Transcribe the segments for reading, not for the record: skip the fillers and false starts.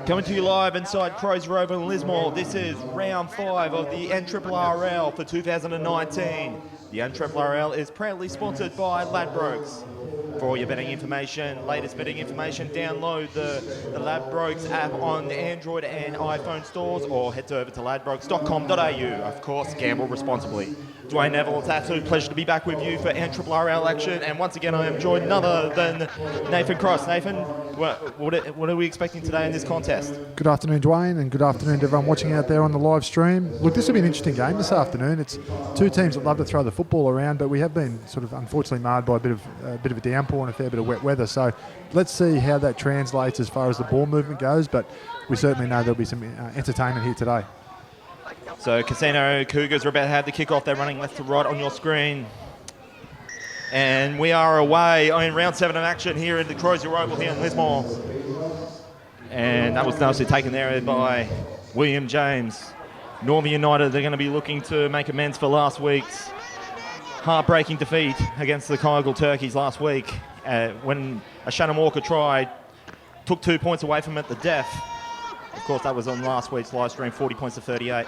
Coming to you live inside Crozier in Lismore. This is round 5 of the NRRRL for 2019. The NRRRL is proudly sponsored by Ladbrokes. For all your betting information, latest betting information, download the Ladbrokes app on the Android and iPhone stores or head over to ladbrokes.com.au. Of course, gamble responsibly. Dwayne Neville, it's an absolute pleasure to be back with you for NRRRL action. And once again, I am joined none other than Nathan Cross. Nathan, what are we expecting today in this contest? Good afternoon, Dwayne, and good afternoon to everyone watching out there on the live stream. Look, this will be an interesting game this afternoon. It's two teams that love to throw the football around, but we have been sort of unfortunately marred by a bit of a downpour and a fair bit of wet weather. So let's see how that translates as far as the ball movement goes, but we certainly know there'll be some entertainment here today. So Casino Cougars are about to have the kickoff. They're running left to right on your screen. And we are away in round 7 of action here in the Crozier Oval here in Lismore. And that was nicely taken there by William James. Northern United, they're going to be looking to make amends for last week's heartbreaking defeat against the Cougars Turkeys last week when a Shannon Walker try took 2 points away from it at the death. Of course, that was on last week's live stream, 40 points to 38.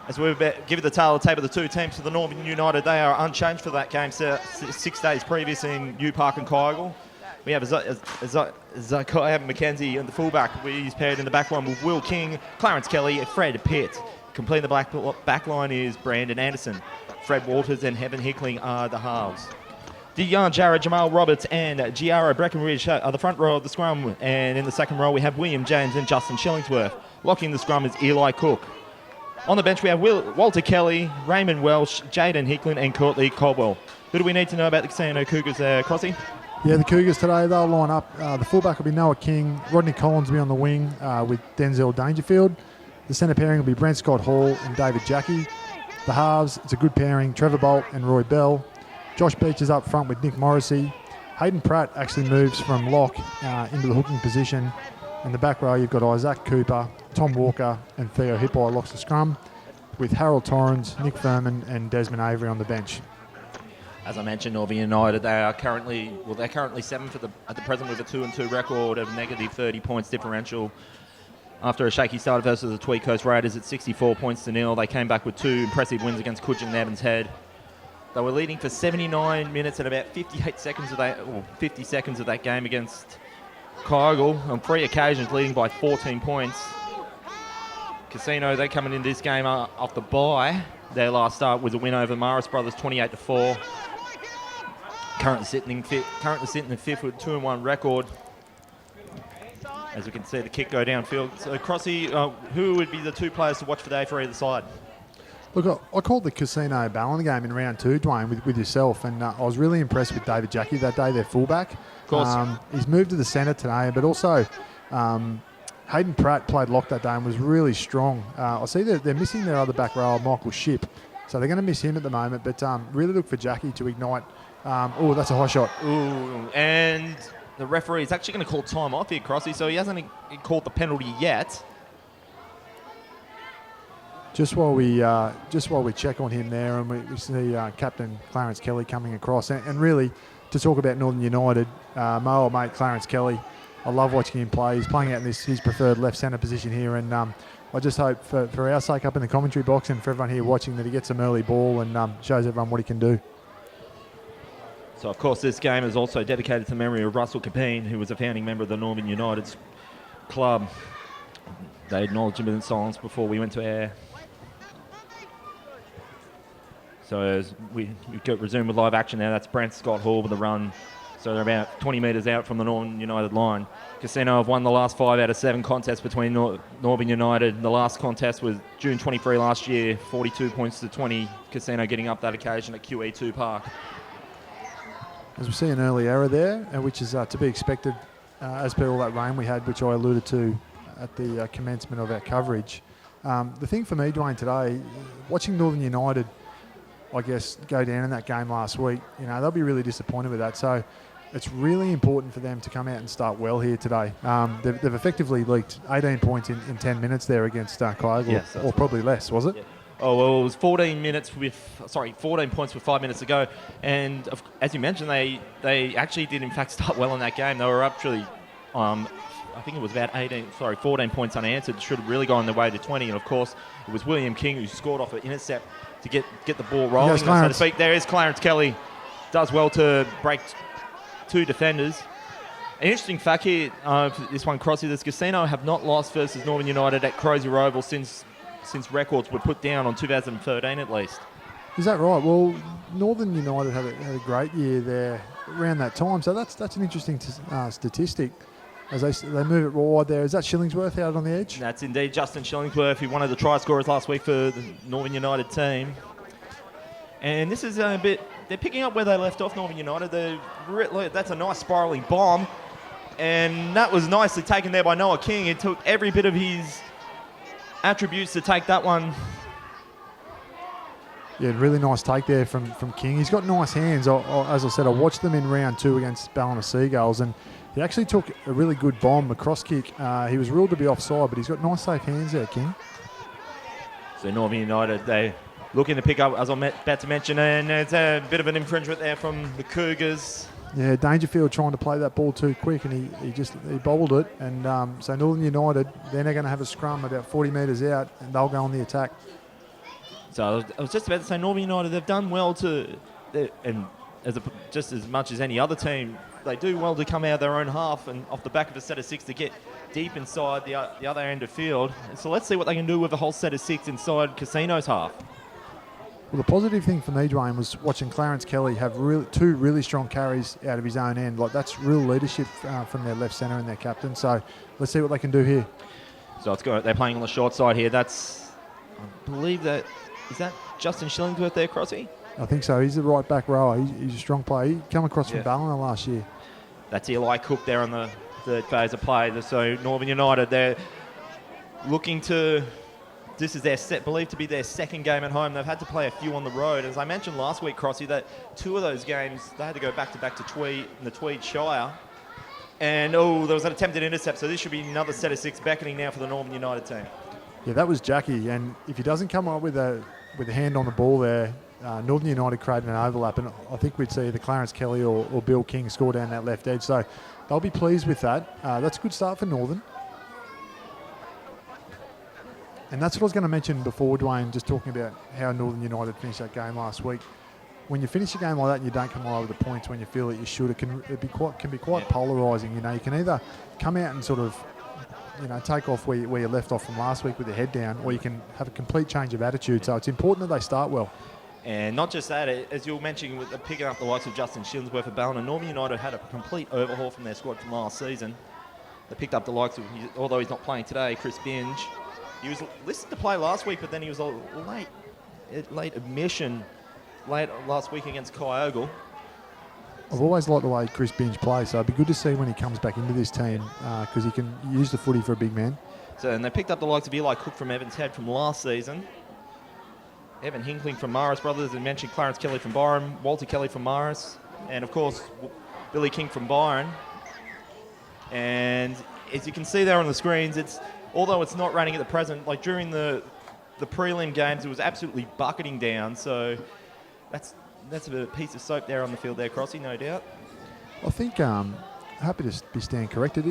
As we give the tale of the tape of the two teams, for the Northern United, they are unchanged for that game 6 days previous in New Park and Cougars. We have Zachariah McKenzie in the fullback. He's paired in the back line with Will King, Clarence Kelly, and Fred Pitt. Completing the back line is Brandon Anderson. Fred Walters and Heaven Hickling are the halves. Dion Jarrett, Jamal Roberts, and Giaro Breckenridge are the front row of the scrum. And in the second row, we have William James and Justin Shillingsworth. Locking the scrum is Eli Cook. On the bench, we have Walter Kelly, Raymond Welsh, Jaden Hickling, and Courtney Caldwell. Who do we need to know about the Casino Cougars there, Crossy? Yeah, the Cougars today, they'll line up. The fullback will be Noah King. Rodney Collins will be on the wing with Denzel Dangerfield. The centre pairing will be Brent Scott Hall and David Jackie. The halves, it's a good pairing, Trevor Bolt and Roy Bell. Josh Beach is up front with Nick Morrissey. Hayden Pratt actually moves from lock into the hooking position. In the back row, you've got Isaac Cooper, Tom Walker and Theo Hippo locks the scrum, with Harold Torrens, Nick Furman and Desmond Avery on the bench. As I mentioned, Northern United, they're currently 7th at the present with a 2-2 record of negative 30 points differential. After a shaky start versus the Tweed Coast Raiders at 64 points to nil, they came back with 2 impressive wins against Coogee and Evans Head. They were leading for 79 minutes and about 50 seconds of that game against Cougars on 3 occasions, leading by 14 points. Casino, they're coming in this game off the bye. Their last start was a win over Morris Brothers, 28-4. Currently sitting in 5th with a 2-1 record. As we can see the kick go downfield. So Crossy, who would be the 2 players to watch today for either side? Look, I called the Casino Ballon game in round 2, Dwayne, with yourself, and I was really impressed with David Jackie that day, their fullback. Of course. He's moved to the centre today, but also Hayden Pratt played lock that day and was really strong. I see that they're missing their other back row, Michael Shipp, so they're going to miss him at the moment, but really look for Jackie to ignite. That's a high shot. Ooh, and the referee is actually going to call time off here, Crossy, so he hasn't called the penalty yet. Just while we check on him there, and we see Captain Clarence Kelly coming across, and really to talk about Northern United, my old mate Clarence Kelly, I love watching him play. He's playing out in his preferred left centre position here, and I just hope for our sake up in the commentary box and for everyone here watching that he gets some early ball and shows everyone what he can do. So of course this game is also dedicated to the memory of Russell Capine, who was a founding member of the Northern United club. They acknowledged him in silence before we went to air. So as we resume with live action now, that's Brent Scott Hall with the run. So they're about 20 metres out from the Northern United line. Casino have won the last 5 out of 7 contests between Northern United. The last contest was June 23 last year, 42 points to 20. Casino getting up that occasion at QE2 Park. As we see an early error there, which is to be expected as per all that rain we had, which I alluded to at the commencement of our coverage. The thing for me, Dwayne, today, watching Northern United, I guess, go down in that game last week, they'll be really disappointed with that. So it's really important for them to come out and start well here today. They've effectively leaked 18 points in 10 minutes there against Cougars, yes, or probably less, was it? Yeah. Oh, well, it was 14 points with 5 minutes to go. And as you mentioned, they actually did in fact start well in that game. They were up actually I think it was about 14 points unanswered. Should have really gone their way to 20. And of course, it was William King who scored off an intercept to get the ball rolling, so to speak. There is Clarence Kelly. Does well to break two defenders. An interesting fact here, this one, Crozier, this Casino have not lost versus Northern United at Crozier Oval since records were put down on 2013 at least. Is that right? Well, Northern United had a great year there around that time, so that's an interesting statistic. As they move it wide there. Is that Shillingsworth out on the edge? That's indeed Justin Shillingsworth, who one of the try scorers last week for the Northern United team. And this is a bit, they're picking up where they left off, Northern United. That's a nice spiralling bomb. And that was nicely taken there by Noah King. It took every bit of his attributes to take that one. Yeah, really nice take there from King. He's got nice hands. As I said, I watched them in round 2 against Ballina Seagulls, and he actually took a really good bomb, a cross kick. He was ruled to be offside, but he's got nice safe hands there, King. So Northern United, they looking to pick up, as I'm about to mention, and it's a bit of an infringement there from the Cougars. Yeah, Dangerfield trying to play that ball too quick, and he bobbled it. And so Northern United, they're now going to have a scrum about 40 metres out, and they'll go on the attack. So I was just about to say, Northern United, they've done well just as much as any other team, they do well to come out of their own half and off the back of a set of 6 to get deep inside the other end of field. And so let's see what they can do with a whole set of 6 inside Casino's half. Well, the positive thing for me, Dwayne, was watching Clarence Kelly have two really strong carries out of his own end. Like, that's real leadership from their left centre and their captain. So let's see what they can do here. So they're playing on the short side here. I believe is that Justin Shillingsworth there, Crossy? I think so. He's the right back rower. He's a strong player. He came across from Ballina last year. That's Eli Cook there on the third phase of play. So Northern United, they're looking to... This is believed to be their second game at home. They've had to play a few on the road. As I mentioned last week, Crossy, that 2 of those games, they had to go back-to-back to Tweed in the Tweed Shire. And, there was an attempted intercept, so this should be another set of 6 beckoning now for the Northern United team. Yeah, that was Jackie. And if he doesn't come up with a hand on the ball there, Northern United created an overlap, and I think we'd see either Clarence Kelly or Bill King score down that left edge. So they'll be pleased with that. That's a good start for Northern. And that's what I was going to mention before, Dwayne, just talking about how Northern United finished that game last week. When you finish a game like that and you don't come all over the points when you feel that you should, it can be quite polarising. You can either come out and sort of take off where you left off from last week with your head down, or you can have a complete change of attitude. So it's important that they start well. And not just that, as you were mentioning, with picking up the likes of Justin Shillingsworth of Ballina, Northern United had a complete overhaul from their squad from last season. They picked up the likes of, although he's not playing today, Chris Binge. He was listed to play last week, but then he was a late admission last week against Kyogle. I've always liked the way Chris Binge plays, so it'd be good to see when he comes back into this team because he can use the footy for a big man. And they picked up the likes of Eli Cook from Evans Head from last season. Evan Hinkling from Morris Brothers, and mentioned Clarence Kelly from Byron, Walter Kelly from Morris, and of course Billy King from Byron. And as you can see there on the screens, although it's not raining at the present, like during the prelim games, it was absolutely bucketing down. So that's a piece of soap there on the field there, Crossy, no doubt. I think happy to be stand corrected.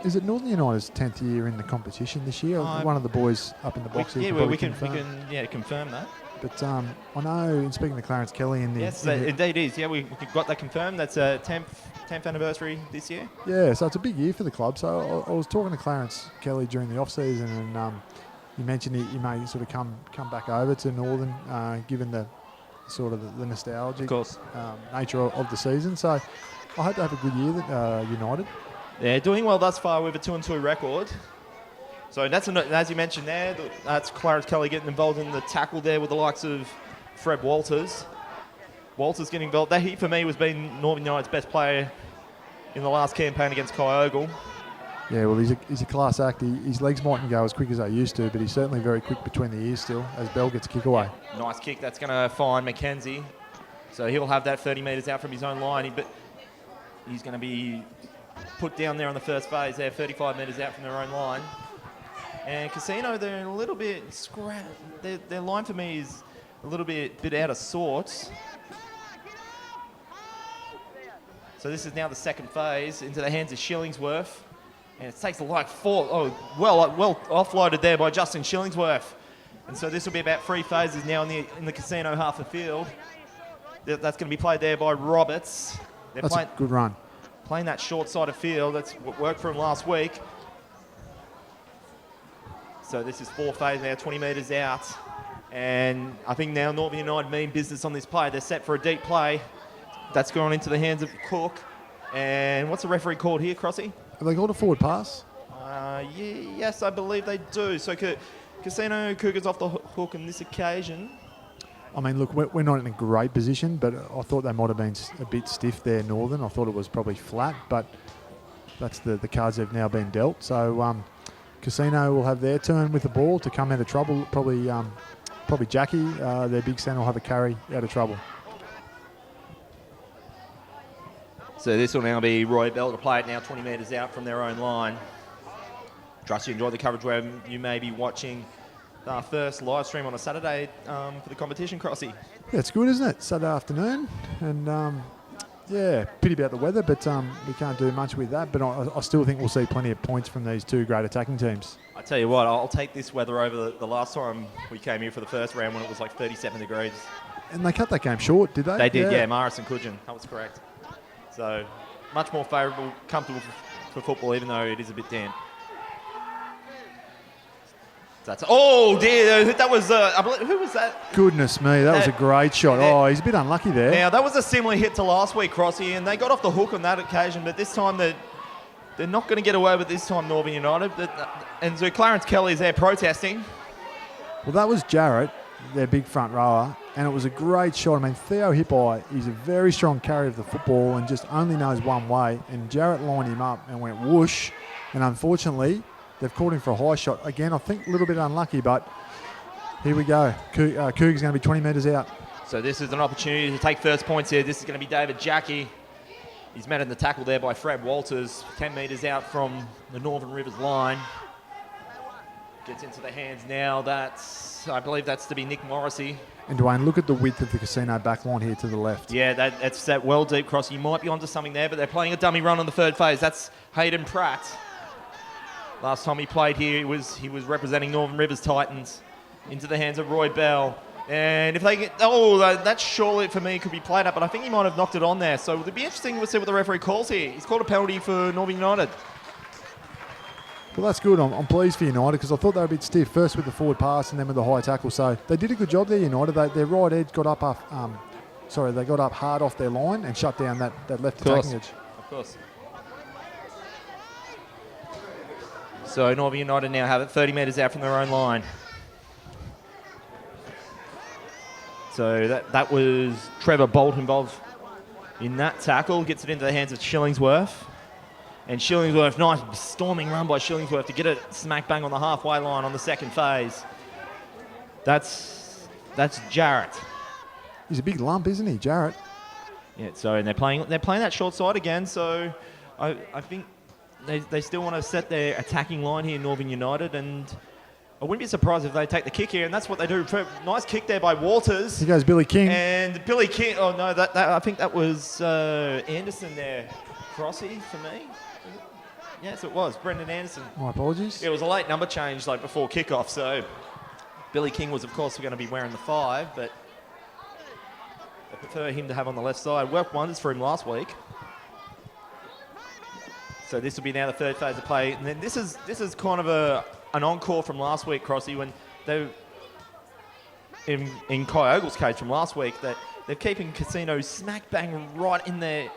Is it Northern United's 10th year in the competition this year? One of the boys up in the box here. Yeah, we can confirm that. But I know, in speaking to Clarence Kelly in the... Yes, indeed is. Yeah, we got that confirmed. That's a 10th anniversary this year. Yeah, so it's a big year for the club. So I was talking to Clarence Kelly during the off-season, and you mentioned he may sort of come back over to Northern, given the sort of the nostalgic nature of the season. So I hope they have a good year, United. They're doing well thus far with a 2-2 record. So as you mentioned there, that's Clarence Kelly getting involved in the tackle there with the likes of Fred Walters. Walters getting involved. He, for me, was being Northern United's best player in the last campaign against Kyogle. Yeah, well, he's a class act. His legs mightn't go as quick as they used to, but he's certainly very quick between the ears still as Bell gets a kick away. Yeah, nice kick. That's going to find Mackenzie. So he'll have that 30 metres out from his own line. But he's going to be put down there on the first phase there, 35 metres out from their own line. And Casino, they're a little bit scrapped. Their line for me is a little bit out of sorts. So this is now the second phase into the hands of Shillingsworth. And it takes like well offloaded there by Justin Shillingsworth. And so this will be about 3 phases now in the casino half the field. That's going to be played there by Roberts. That's a good run. Playing that short side of field. That's what worked for him last week. So this is 4 phase now, 20 metres out. And I think now Northern United mean business on this play. They're set for a deep play. That's gone into the hands of Cook. And what's the referee called here, Crossy? Have they called a forward pass? Yes, I believe they do. So Casino Cougars off the hook on this occasion. I mean, look, we're not in a great position, but I thought they might have been a bit stiff there, Northern. I thought it was probably flat, but that's the cards they've now been dealt. So Casino will have their turn with the ball to come out of trouble. Probably Jackie, their big centre, will have a carry out of trouble. So this will now be Roy Bell to play it now 20 metres out from their own line. Trust you enjoyed the coverage where you may be watching our first live stream on a Saturday for the competition, Crossy. Yeah, it's good, isn't it? Saturday afternoon. And, pity about the weather, but we can't do much with that. But I still think we'll see plenty of points from these two great attacking teams. I tell you what, I'll take this weather over the last time we came here for the first round when it was like 37 degrees. And they cut that game short, did they? They did, yeah. Morris and Coogin. That was correct. So much more favourable, comfortable for football, even though it is a bit damp. Oh dear, that was, I believe, who was that? Goodness me, that was a great shot. Oh, he's a bit unlucky there. Now, that was a similar hit to last week, Crossy, and they got off the hook on that occasion, but this time they're not going to get away with this time, Northern United. And so Clarence Kelly's there protesting. Well, that was Jarrett, their big front rower, and it was a great shot. I mean, Theo Hippai, he's a very strong carrier of the football and just only knows one way, and Jarrett lined him up and went whoosh, and unfortunately, they've caught him for a high shot. Again, I think a little bit unlucky, but here we go. Cougars going to be 20 metres out. So this is an opportunity to take first points here. This is going to be David Jackie. He's met in the tackle there by Fred Walters, 10 metres out from the Northern Rivers line. Gets into the hands now. I believe that's to be Nick Morrissey. And Dwayne, look at the width of the casino back line here to the left. Yeah, that's that well deep cross. You might be onto something there, but they're playing a dummy run on the third phase. That's Hayden Pratt. Last time he played here, he was representing Northern Rivers Titans into the hands of Roy Bell. And if they get... that surely for me could be played up, but I think he might have knocked it on there. So it'd be interesting to see what the referee calls here. He's called a penalty for Northern United. Well, that's good. I'm pleased for United because I thought they were a bit stiff, first with the forward pass and then with the high tackle. So they did a good job there, United. Their right edge got up they got up hard off their line and shut down that left attacking edge. Of course. So Northern United now have it 30 metres out from their own line. So that was Trevor Bolt involved in that tackle. Gets it into the hands of Shillingsworth. And Shillingsworth, nice storming run by Shillingsworth to get it smack bang on the halfway line on the second phase. That's Jarrett. He's a big lump, isn't he, Jarrett? Yeah, so and they're playing that short side again, so I think they still want to set their attacking line here, Northern United, and I wouldn't be surprised if they take the kick here, and that's what they do. Nice kick there by Walters. Here goes Billy King. And Billy King, oh no, I think that was Anderson there. Crossy for me. Yes, it was. Brendan Anderson. My apologies. It was a late number change before kickoff, so Billy King was, of course, going to be wearing the 5, but I prefer him to have on the left side. Worked wonders for him last week. So this will be now the third phase of play. And then this is kind of an encore from last week, Crossy, when they, in Kai Ogle's case from last week, that they're keeping Casino smack bang right in their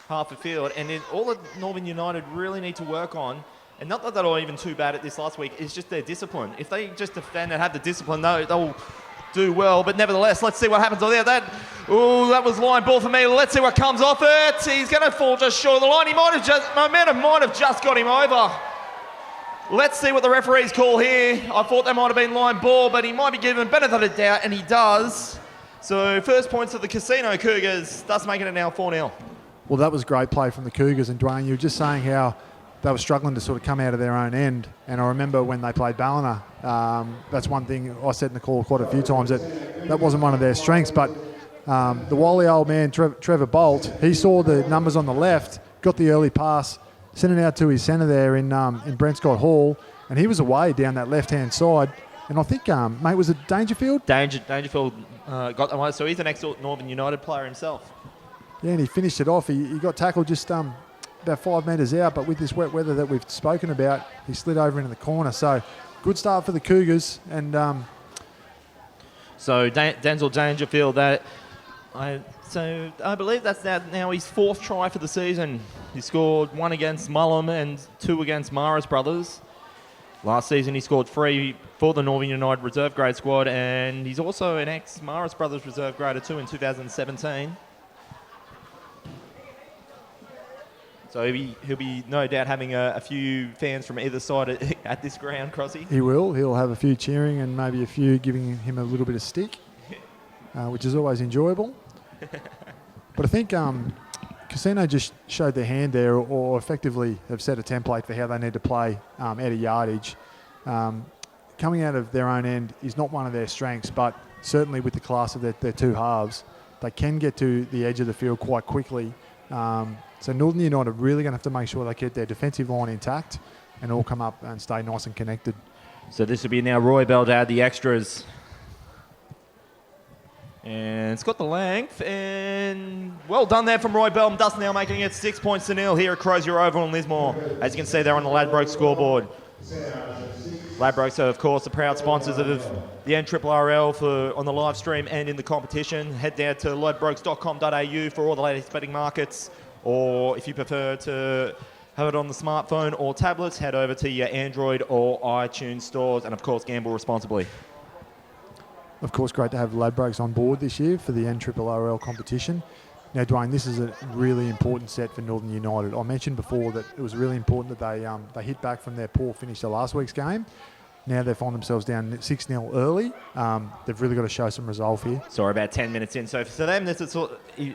half of field. And then all that Northern United really need to work on, and not that they're even too bad at this last week, is just their discipline. If they just defend and have the discipline, they'll do well. But nevertheless, let's see what happens on there. That was line ball for me. Let's see what comes off it. He's going to fall just short of the line. Momentum might have just got him over. Let's see what the referees call here. I thought that might have been line ball, but he might be given benefit of doubt, and he does. So first points of the Casino Cougars, thus making it now 4-0. Well, that was great play from the Cougars. And Dwayne, you were just saying how they were struggling to sort of come out of their own end. And I remember when they played Ballina, that's one thing I said in the call quite a few times, that wasn't one of their strengths. But the wily old man, Trevor Bolt, he saw the numbers on the left, got the early pass, Sent it out to his centre there in Brent Scott Hall, and he was away down that left-hand side. And I think, mate, was it Dangerfield? Dangerfield got them away, so he's an ex-Northern United player himself. Yeah, and he finished it off. He got tackled just about 5 metres out, but with this wet weather that we've spoken about, he slid over into the corner. So good start for the Cougars. And so Denzel Dangerfield, I believe that's now his 4th try for the season. He scored 1 against Mullum and 2 against Maras Brothers. Last season he scored 3 for the Northern United reserve grade squad, and he's also an ex-Maras Brothers reserve grader too in 2017. So he'll be no doubt having a few fans from either side at this ground, Crozier. He will. He'll have a few cheering and maybe a few giving him a little bit of stick, which is always enjoyable. But I think Casino just showed their hand there, or effectively have set a template for how they need to play out of yardage. Coming out of their own end is not one of their strengths, but certainly with the class of their two halves, they can get to the edge of the field quite quickly. So Northern United are really going to have to make sure they keep their defensive line intact and all come up and stay nice and connected. So this will be now Roy Bell to add the extras. And it's got the length, and well done there from Roy Bell. Dust now making it 6 points to 0 here at Crozier Oval in Lismore. As you can see there on the Ladbrokes scoreboard. Ladbrokes are, of course, the proud sponsors of the NRRRL on the live stream and in the competition. Head down to ladbrokes.com.au for all the latest betting markets, or if you prefer to have it on the smartphone or tablets, head over to your Android or iTunes stores, and of course, gamble responsibly. Of course, great to have Ladbrokes on board this year for the NRRRL competition. Now, Dwayne, this is a really important set for Northern United. I mentioned before that it was really important that they hit back from their poor finish to last week's game. Now they find themselves down 6-0 early. They've really got to show some resolve here. Sorry, about 10 minutes in. So for them, this is,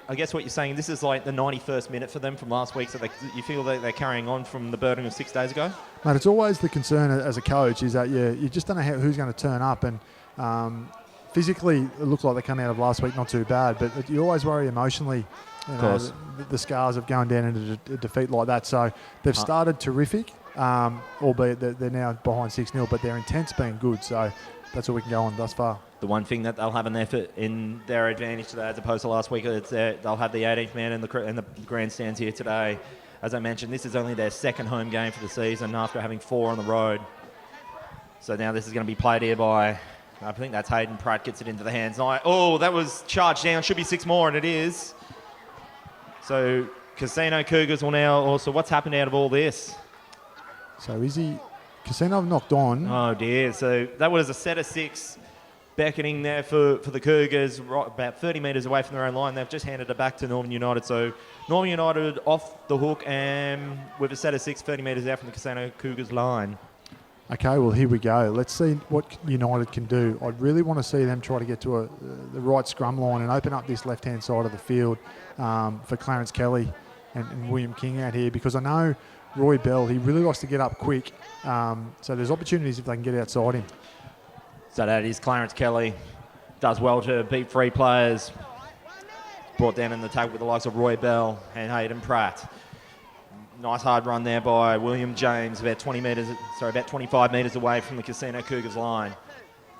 I guess what you're saying, this is like the 91st minute for them from last week, so you feel that they're carrying on from the burden of 6 days ago? Mate, it's always the concern as a coach is that you just don't know who's going to turn up, and physically, it looked like they come out of last week not too bad, but you always worry emotionally, the scars of going down into a defeat like that. So they've started terrific, albeit they're now behind 6-0, but their intent's been good. So that's all we can go on thus far. The one thing that they'll have in their advantage today, as opposed to last week, is they'll have the 18th man in the grandstands here today. As I mentioned, this is only their second home game for the season after having 4 on the road. So now this is going to be played here by... I think that's Hayden Pratt, gets it into the hands. Oh, that was charged down. Should be 6 more, and it is. So Casino Cougars will now also... What's happened out of all this? So Casino knocked on. Oh, dear. So that was a set of 6 beckoning there for the Cougars, right about 30 metres away from their own line. They've just handed it back to Northern United. So Northern United off the hook and with a set of 6, 30 metres out from the Casino Cougars line. Okay, well, here we go. Let's see what United can do. I'd really want to see them try to get to the right scrum line and open up this left-hand side of the field for Clarence Kelly and William King out here, because I know Roy Bell, he really likes to get up quick. So there's opportunities if they can get outside him. So that is Clarence Kelly. Does well to beat free players. Brought down in the tag with the likes of Roy Bell and Hayden Pratt. Nice hard run there by William James, about 25 metres away from the Casino Cougars line.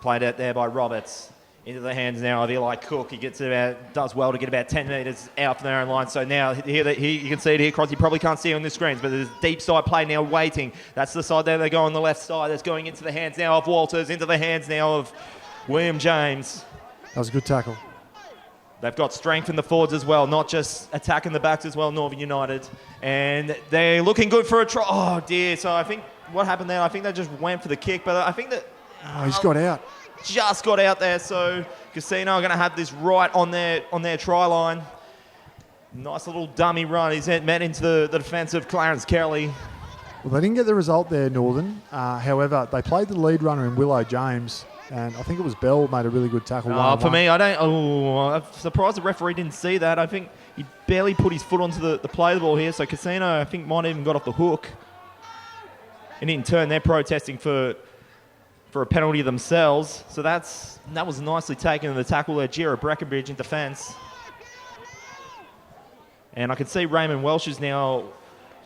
Played out there by Roberts. Into the hands now of Eli Cook. He does well to get about 10 metres out from their own line. So now here you can see it here, Crozier. You probably can't see it on the screens, but there's deep side play now waiting. That's the side there. They go on the left side. That's going into the hands now of Walters, into the hands now of William James. That was a good tackle. They've got strength in the forwards as well, not just attacking the backs as well, Northern United. And they're looking good for a try. Oh, dear. So I think what happened there, I think they just went for the kick, but I think that... he's got out. Just got out there, so Casino are going to have this right on their try line. Nice little dummy run. He's met into the defence of Clarence Kelly. Well, they didn't get the result there, Northern. However, they played the lead runner in Willow James, and I think it was Bell made a really good tackle. For me, I'm surprised the referee didn't see that. I think he barely put his foot onto the play of the ball here, so Casino, I think, might have even got off the hook. And in turn, they're protesting for a penalty themselves. So that was nicely taken in the tackle there. Jarrah Breckenbridge in defence. And I can see Raymond Welsh is now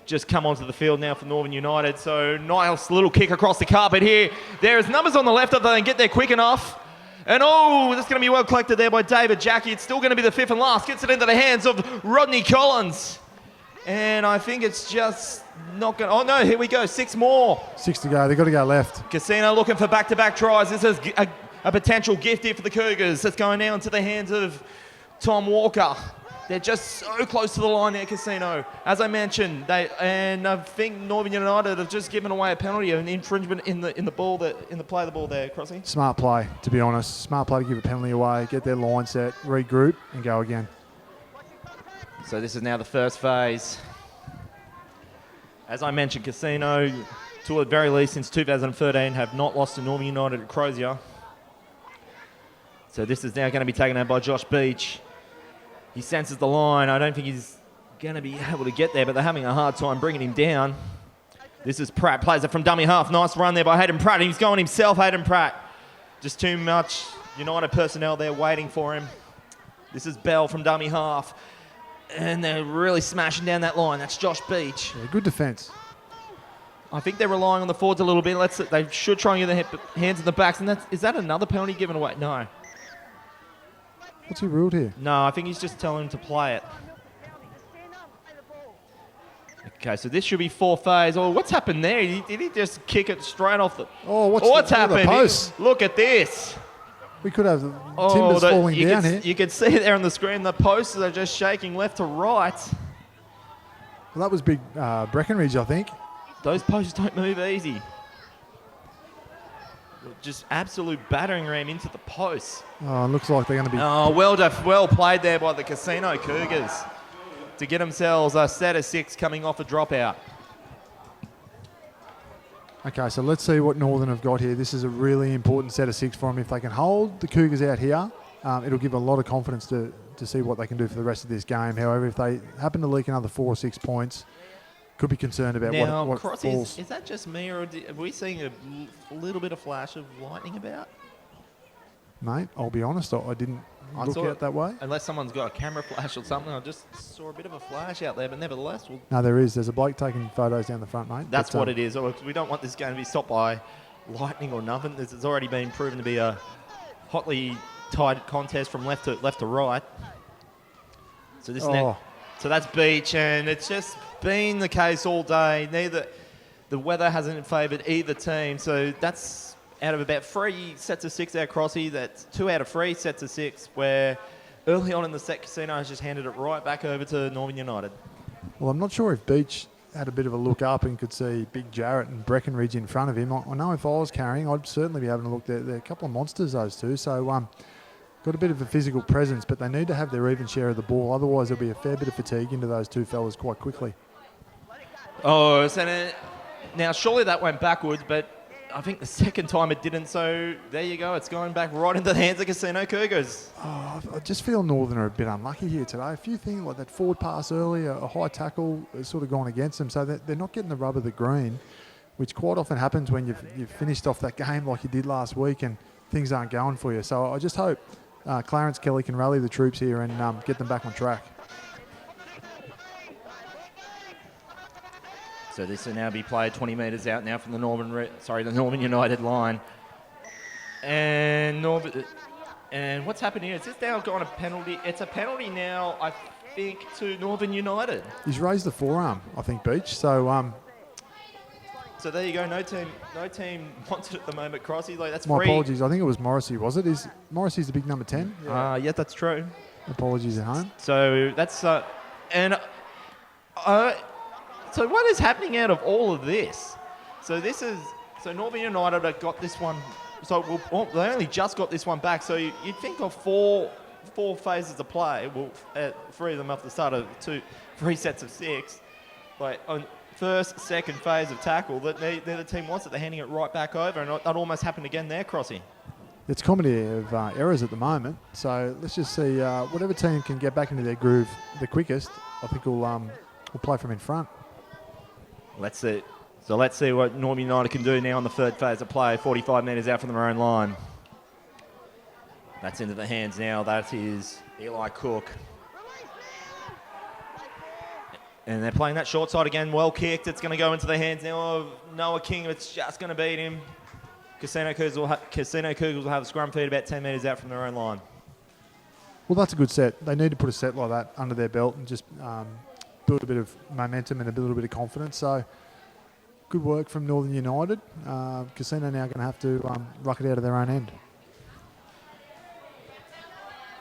just come onto the field now for Northern United. So nice little kick across the carpet here. There's numbers on the left if they can get there quick enough. And that's going to be well collected there by David Jackie. It's still going to be the fifth and last. Gets it into the hands of Rodney Collins. And I think it's just not going to... Oh, no, here we go. 6 more. 6 to go. They've got to go left. Casino looking for back-to-back tries. This is a potential gift here for the Cougars. That's going now into the hands of Tom Walker. They're just so close to the line there, Casino. As I mentioned, I think Northern United have just given away a penalty, an infringement in the play of the ball there, Crozier. Smart play, to be honest. Smart play to give a penalty away, get their line set, regroup, and go again. So this is now the first phase. As I mentioned, Casino, to at very least since 2013, have not lost to Northern United at Crozier. So this is now going to be taken out by Josh Beach. He senses the line. I don't think he's going to be able to get there, but they're having a hard time bringing him down. This is Pratt. Plays it from dummy half. Nice run there by Hayden Pratt. He's going himself, Hayden Pratt. Just too much United personnel there waiting for him. This is Bell from dummy half. And they're really smashing down that line. That's Josh Beach. Yeah, good defence. I think they're relying on the forwards a little bit. They should try and get their hands in the backs. And is that another penalty given away? No. What's he ruled here? No, I think he's just telling him to play it. Okay, so this should be 4th phase. Oh, what's happened there? Did he just kick it straight off the... Oh, what's happened? The post? Look at this. We could have timbers falling down here. You can see there on the screen, the posts are just shaking left to right. Well, that was big Breckenridge, I think. Those posts don't move easy. Just absolute battering ram into the posts. Oh, it looks like they're going to be... Oh, well played there by the Casino Cougars to get themselves a set of 6 coming off a dropout. Okay, so let's see what Northern have got here. This is a really important set of 6 for them. If they can hold the Cougars out here, it'll give a lot of confidence to see what they can do for the rest of this game. However, if they happen to leak another 4 or 6 points, could be concerned about what Crozier, falls. is that just me, or are we seeing a little bit of flash of lightning about? Mate, I'll be honest, I didn't look out that way. Unless someone's got a camera flash or something, I just saw a bit of a flash out there, but nevertheless... No, there is. There's a bloke taking photos down the front, mate. That's what it is. We don't want this game to be stopped by lightning or nothing. It's already been proven to be a hotly tied contest from left to right. So this so that's Beach, and it's just been the case all day. The weather hasn't favoured either team, so that's out of about 3 sets of 6 out Crossy. That's 2 out of 3 sets of 6, where early on in the set, Casino has just handed it right back over to Northern United. Well, I'm not sure if Beach had a bit of a look up and could see Big Jarrett and Breckenridge in front of him. I know if I was carrying, I'd certainly be having a look. They're a couple of monsters, those two. So got a bit of a physical presence, but they need to have their even share of the ball. Otherwise, there'll be a fair bit of fatigue into those two fellas quite quickly. Oh, so now surely that went backwards, but I think the second time it didn't. So there you go. It's going back right into the hands of Casino Cougars. Oh, I just feel Northern are a bit unlucky here today. A few things like that forward pass early, a high tackle has sort of gone against them. So they're not getting the rub of the green, which quite often happens when you've finished off that game like you did last week and things aren't going for you. So I just hope Clarence Kelly can rally the troops here and get them back on track. So this will now be played 20 metres out now from the Northern United line. And what's happened here? Is this now gone a penalty? It's a penalty now, I think, to Northern United. He's raised the forearm, I think, Beach. So so there you go. No team wants it at the moment, Crossy. That's my free. apologies. I think it was Morrissey, was it? Morrissey's the big number 10? Yeah, that's true. Apologies at home. So that's so what is happening out of all of this? So Northern United have got this one. So they only just got this one back. So you'd think of four phases of play. Well, 3 of them off the start of 3 sets of 6. Like on first, second phase of tackle, that the team wants it. They're handing it right back over, and that almost happened again there, Crossy. It's comedy of errors at the moment. So let's just see whatever team can get back into their groove the quickest. I think we'll play from in front. Let's see. So let's see what Northern United can do now in the third phase of play, 45 metres out from their own line. That's into the hands now. That is Eli Cook. And they're playing that short side again. Well kicked. It's going to go into the hands now of Noah King. It's just going to beat him. Casino Cougars will have a scrum feed about 10 metres out from their own line. Well, that's a good set. They need to put a set like that under their belt and just build a bit of momentum and a little bit of confidence. So good work from Northern United. Casino now going to have to ruck it out of their own end.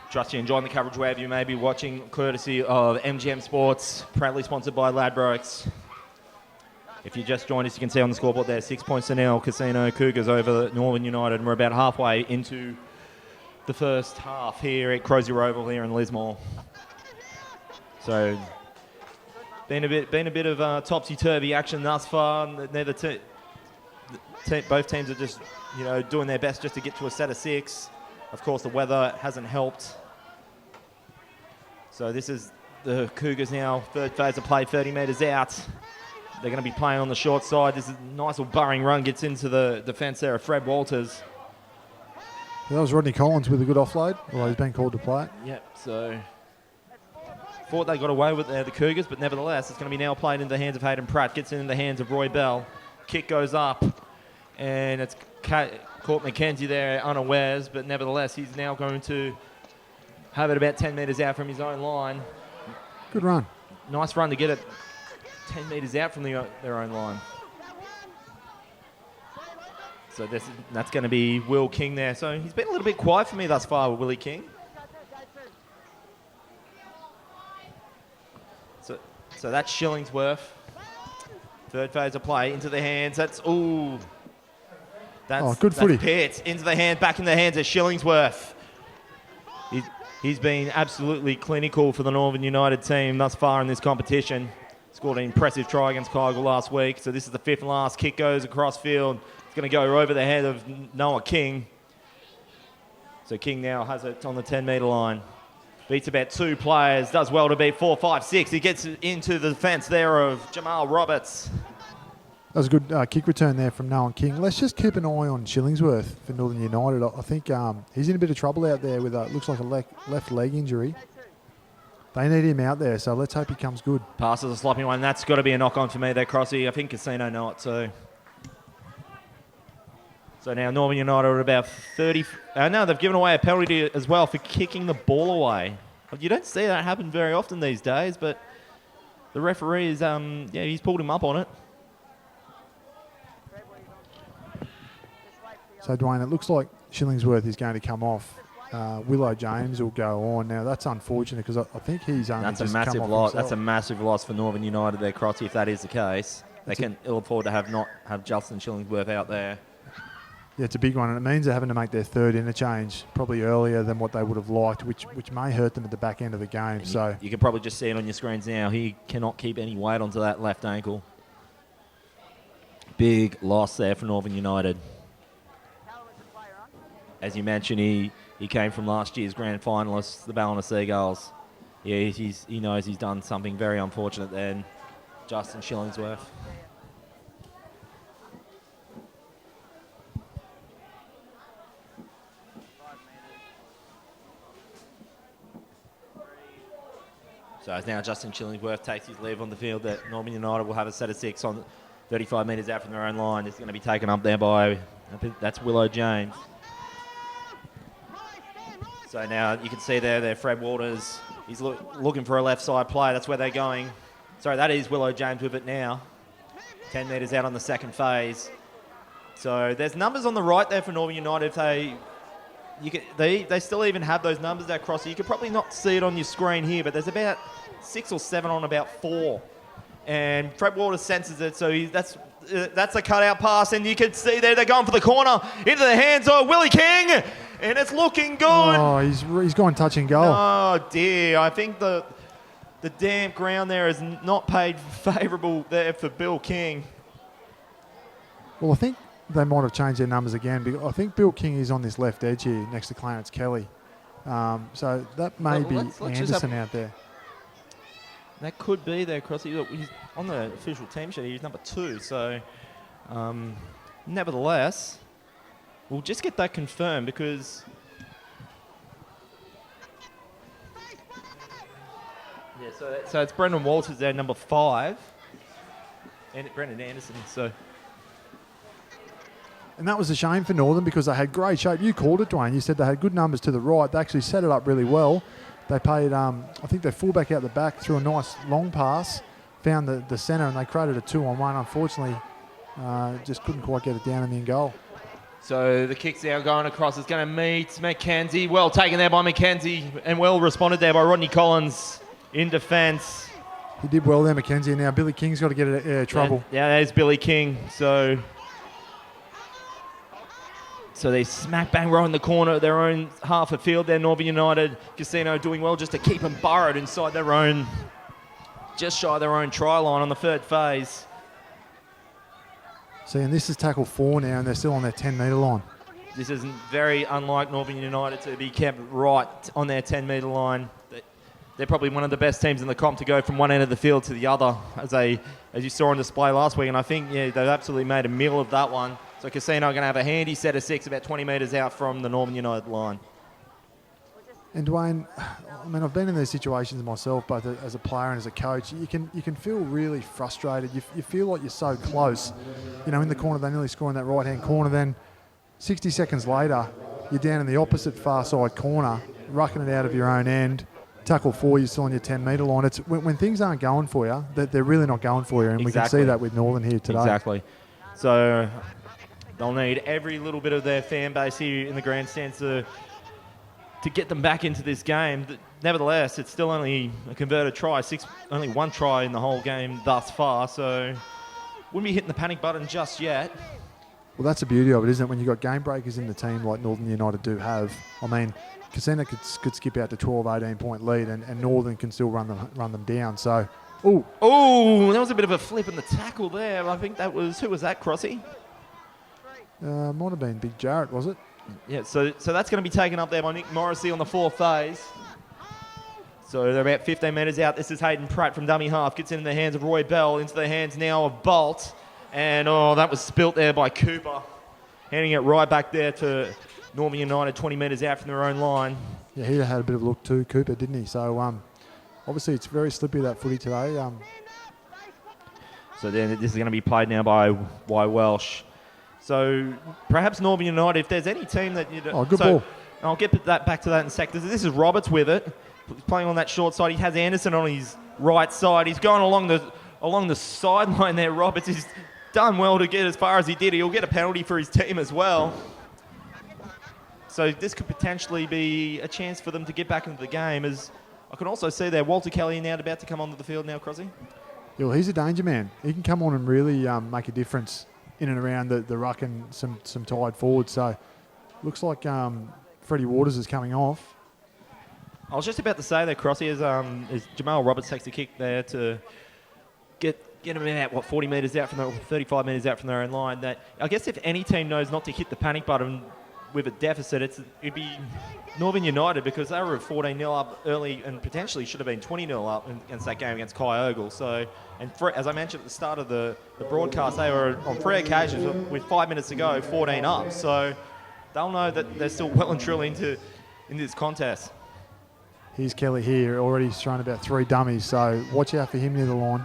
Trust you're enjoying the coverage wherever you may be watching, courtesy of MGM Sports, proudly sponsored by Ladbrokes. If you just joined us, you can see on the scoreboard there, 6 points to nil, Casino Cougars over Northern United, and we're about halfway into the first half here at Crozier Oval here in Lismore. So, been a bit of topsy-turvy action thus far. Both teams are just, doing their best just to get to a set of 6. Of course, the weather hasn't helped. So this is the Cougars now, third phase of play, 30 metres out. They're going to be playing on the short side. This is a nice little burring run, gets into the defence there of Fred Walters. That was Rodney Collins with a good offload, although he's been called to play it. Yep, so thought they got away with the Cougars, but nevertheless, it's going to be now played in the hands of Hayden Pratt. Gets in the hands of Roy Bell. Kick goes up, and it's caught McKenzie there unawares, but nevertheless, he's now going to have it about 10 metres out from his own line. Good run. Nice run to get it 10 metres out from their own line. So that's going to be Will King there. So he's been a little bit quiet for me thus far with Willie King. So that's Shillingsworth. Third phase of play into the hands. That's good footy. Pitts into the hand, back in the hands of Shillingsworth. He's been absolutely clinical for the Northern United team thus far in this competition. Scored an impressive try against Cougars last week. So this is the fifth and last. Kick goes across field. It's going to go over the head of Noah King. So King now has it on the 10-metre line. Beats about 2 players. Does well to beat 4, 5, 6. He gets into the defence there of Jamal Roberts. That was a good kick return there from Noah King. Let's just keep an eye on Shillingsworth for Northern United. I think he's in a bit of trouble out there with looks like a left leg injury. They need him out there, so let's hope he comes good. Passes a sloppy one. That's got to be a knock-on for me there, Crozier. I think Casino know it too. So now Northern United are about 30... no, they've given away a penalty as well for kicking the ball away. You don't see that happen very often these days, but the referee is... he's pulled him up on it. So, Dwayne, it looks like Shillingsworth is going to come off. Willow James will go on. Now, that's unfortunate because I think he's only That's just a massive come off loss. himself. That's a massive loss for Northern United there, Crossy, if that is the case. They can ill afford to not have Justin Shillingsworth out there. Yeah, it's a big one, and it means they're having to make their third interchange probably earlier than what they would have liked, which may hurt them at the back end of the game. So you can probably just see it on your screens now. He cannot keep any weight onto that left ankle. Big loss there for Northern United. As you mentioned, he came from last year's grand finalists, the Ballina Seagulls. Yeah, he knows he's done something very unfortunate then. Justin Shillingsworth. So as now Justin Shillingsworth takes his leave on the field, that Northern United will have a set of 6 on 35 metres out from their own line. It's going to be taken up there by, I think that's Willow James. So now you can see there Fred Walters. He's looking for a left side play. That's where they're going. Sorry, that is Willow James with it now. 10 metres out on the second phase. So there's numbers on the right there for Northern United. They still even have those numbers there, Crossy. You could probably not see it on your screen here, but there's about 6 or 7 on about 4. And Fred Walters senses it, so that's a cutout pass, and you can see there they're going for the corner into the hands of Willie King, and it's looking good. Oh, he's gone touch and goal. Oh dear, I think the damp ground there is not paid favourable there for Bill King. Well, I think they might have changed their numbers again, because I think Bill King is on this left edge here next to Clarence Kelly. So that may be Anderson out there. That could be there, Crossy. Look, he's on the official team sheet. He's number 2. So, nevertheless, we'll just get that confirmed because Yeah, so it's Brendan Walters there, number 5. And Brendan Anderson, so... And that was a shame for Northern because they had great shape. You called it, Dwayne. You said they had good numbers to the right. They actually set it up really well. They played, I think their fullback out the back threw a nice long pass, found the centre, and they created a 2-on-1. Unfortunately, just couldn't quite get it down in the end goal. So the kick's now going across. It's going to meet McKenzie. Well taken there by McKenzie, and well responded there by Rodney Collins in defence. He did well there, McKenzie. And now Billy King's got to get out of trouble. Yeah, there's Billy King. So they smack bang right in the corner of their own half of field there. Northern United Casino doing well just to keep them burrowed inside their own, just shy of their own try line on the third phase. See, and this is tackle 4 now, and they're still on their 10-metre line. This is very unlike Northern United to be kept right on their 10-metre line. They're probably one of the best teams in the comp to go from one end of the field to the other, as you saw on display last week. And I think they've absolutely made a meal of that one. So Casino are going to have a handy set of 6 about 20 metres out from the Northern United line. And Dwayne, I mean, I've been in these situations myself, both as a player and as a coach. You can feel really frustrated. You feel like you're so close. You know, in the corner, they nearly score in that right-hand corner. Then 60 seconds later, you're down in the opposite far side corner, rucking it out of your own end. Tackle 4, you're still on your 10-metre line. It's when things aren't going for you, they're really not going for you, and we can see that with Northern here today. Exactly. So they'll need every little bit of their fan base here in the grandstands to get them back into this game. Nevertheless, it's still only a converted try, only 1 try in the whole game thus far, so wouldn't be hitting the panic button just yet. Well, that's the beauty of it, isn't it? When you've got game breakers in the team like Northern United do have. I mean, Casino could skip out to 12, 18-point lead, and Northern can still run them down. So, that was a bit of a flip in the tackle there. I think that was, who was that, Crozier? Might have been Big Jarrett, was it? Yeah, so that's going to be taken up there by Nick Morrissey on the 4th phase. So they're about 15 metres out. This is Hayden Pratt from dummy half. Gets into the hands of Roy Bell, into the hands now of Bolt. And, that was spilt there by Cooper. Handing it right back there to Northern United, 20 metres out from their own line. Yeah, he had a bit of a look too, Cooper, didn't he? So, obviously it's very slippy, that footy today. So then this is going to be played now by Welsh. So perhaps Northern United, if there's any team that... good ball. I'll get back to that in a sec. This is Roberts with it, playing on that short side. He has Anderson on his right side. He's going along the sideline there, Roberts. He's done well to get as far as he did. He'll get a penalty for his team as well. So this could potentially be a chance for them to get back into the game. As I can also see there, Walter Kelly now about to come onto the field now, Crozier. Yeah, well, he's a danger man. He can come on and really make a difference in and around the ruck and some tired forwards. So looks like Freddie Waters is coming off. I was just about to say that Crozier is Jamal Roberts takes the kick there to get them about 40 metres out from 35 metres out from their own line. That I guess if any team knows not to hit the panic button with a deficit, it'd be Northern United, because they were 14-0 up early and potentially should have been 20-0 up against that game against Kai Ogle. So, and as I mentioned at the start of the broadcast, they were on 3 occasions with 5 minutes to go, 14 up. So they'll know that they're still well and truly in this contest. Here's Kelly here, already thrown about 3 dummies, so watch out for him near the line.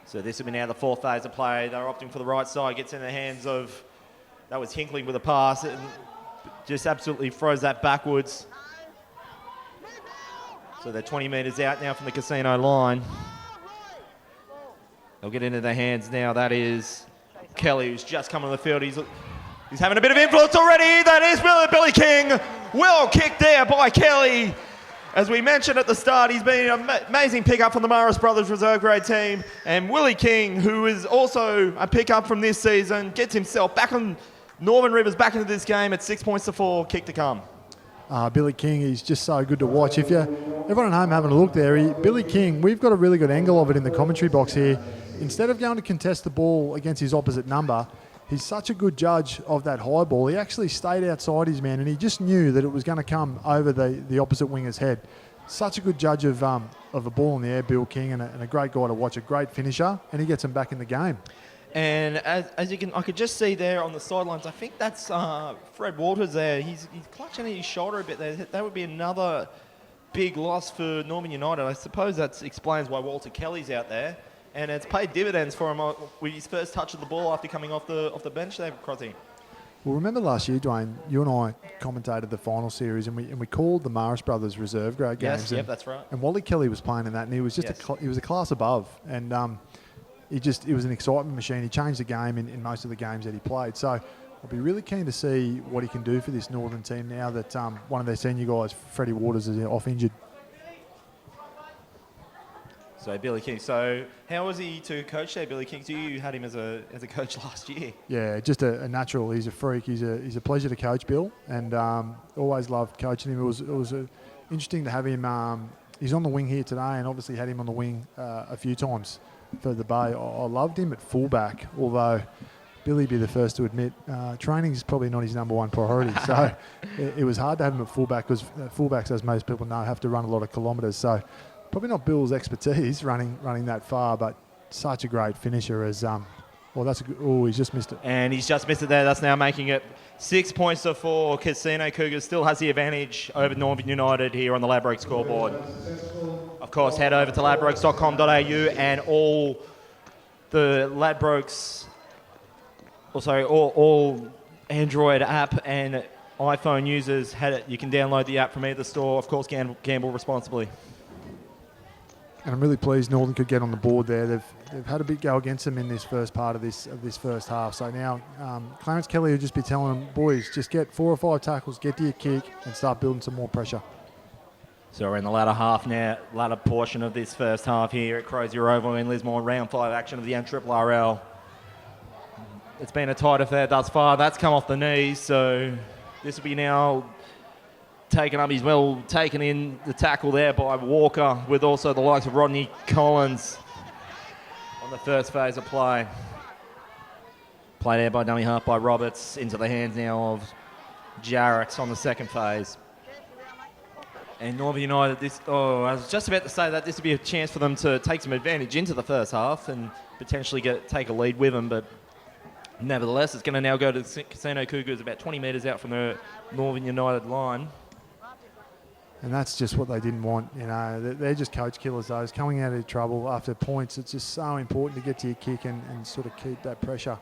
So this will be now the 4th phase of play. They're opting for the right side, gets in the hands of... That was Hinckley with a pass and just absolutely throws that backwards. So they're 20 metres out now from the Casino line. They'll get into their hands now. That is Kelly, who's just come on the field. He's having a bit of influence already. That is Billy King. Well kicked there by Kelly. As we mentioned at the start, he's been an amazing pickup from the Morris Brothers reserve grade team. And Willie King, who is also a pickup from this season, gets himself back on... Northern Rivers back into this game at 6 points to 4, kick to come. Billy King, he's just so good to watch. If everyone at home having a look there, Billy King, we've got a really good angle of it in the commentary box here. Instead of going to contest the ball against his opposite number, he's such a good judge of that high ball. He actually stayed outside his man, and he just knew that it was going to come over the opposite winger's head. Such a good judge of a ball in the air, Bill King, and a great guy to watch, a great finisher, and he gets him back in the game. And as you can, I could just see there on the sidelines, I think that's Fred Walters there. He's clutching at his shoulder a bit there. That would be another big loss for Northern United. I suppose that explains why Walter Kelly's out there. And it's paid dividends for him with his first touch of the ball after coming off the bench there, Crozier. Well, remember last year, Dwayne, you and I commentated the final series, and we called the Morris Brothers reserve grade games. Yes, yep, that's right. And Wally Kelly was playing in that, and he was just he was a class above, and he was an excitement machine. He changed the game in most of the games that he played. So I'll be really keen to see what he can do for this Northern team now that one of their senior guys, Freddie Waters, is off injured. So Billy King. So how was he to coach there, Billy King? You had him as a coach last year. Yeah, just a natural. He's a freak. He's a pleasure to coach, Bill, and always loved coaching him. It was interesting to have him. He's on the wing here today, and obviously had him on the wing a few times for the Bay. I loved him at fullback, although Billy be the first to admit training is probably not his number one priority. So it was hard to have him at fullback because fullbacks, as most people know, have to run a lot of kilometres. So probably not Bill's expertise running that far, but such a great finisher as he's just missed it. And he's just missed it there. That's now making it 6 points to 4. Casino Cougars still has the advantage over Northern United here on the Ladbrokes scoreboard. Of course, head over to ladbrokes.com.au and all the Ladbrokes, all Android app and iPhone users, you can download the app from either store. Of course, gamble responsibly. And I'm really pleased Northern could get on the board there. They've had a big go against them in this first part of this first half. So now Clarence Kelly will just be telling them, boys, just get 4 or 5 tackles, get to your kick, and start building some more pressure. So we're in the latter half now, latter portion of this first half here at Crozier Oval in Lismore, round 5 action of the NRRRL. It's been a tight affair thus far. That's come off the knees, so this will be now taken up. He's well taken in the tackle there by Walker, with also the likes of Rodney Collins on the first phase of play. Play there by dummy half by Roberts, into the hands now of Jarrett on the second phase. And Northern United, I was just about to say that this would be a chance for them to take some advantage into the first half and potentially take a lead with them, but nevertheless, it's going to now go to the Casino Cougars about 20 metres out from the Northern United line. And that's just what they didn't want. They're just coach killers, those coming out of trouble after points. It's just so important to get to your kick and sort of keep that pressure,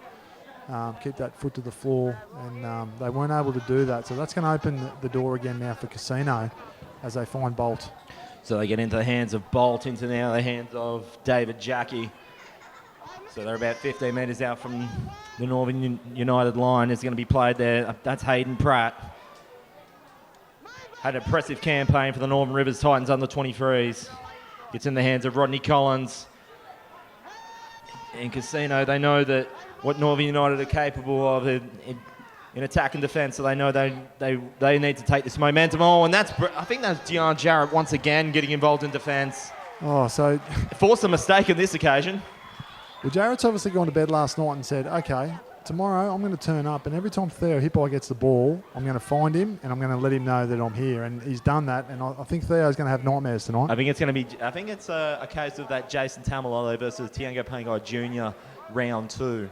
keep that foot to the floor. And they weren't able to do that. So that's going to open the door again now for Casino as they find Bolt. So they get into the hands of Bolt, into now the hands of David Jackie. So they're about 15 metres out from the Northern United line. It's going to be played there. That's Hayden Pratt. Had an impressive campaign for the Northern Rivers Titans under 23s. Gets in the hands of Rodney Collins. In Casino, they know that what Northern United are capable of in attack and defence, so they know they need to take this momentum. And I think that's Dion Jarrett once again getting involved in defence. So forced a mistake on this occasion. Well, Jarrett's obviously gone to bed last night and said, okay, tomorrow I'm going to turn up, and every time Theo Hippo gets the ball, I'm going to find him and I'm going to let him know that I'm here. And he's done that, and I think Theo's going to have nightmares tonight. I think it's a case of that Jason Tamalolo versus Tiango Pangai Jr. round 2.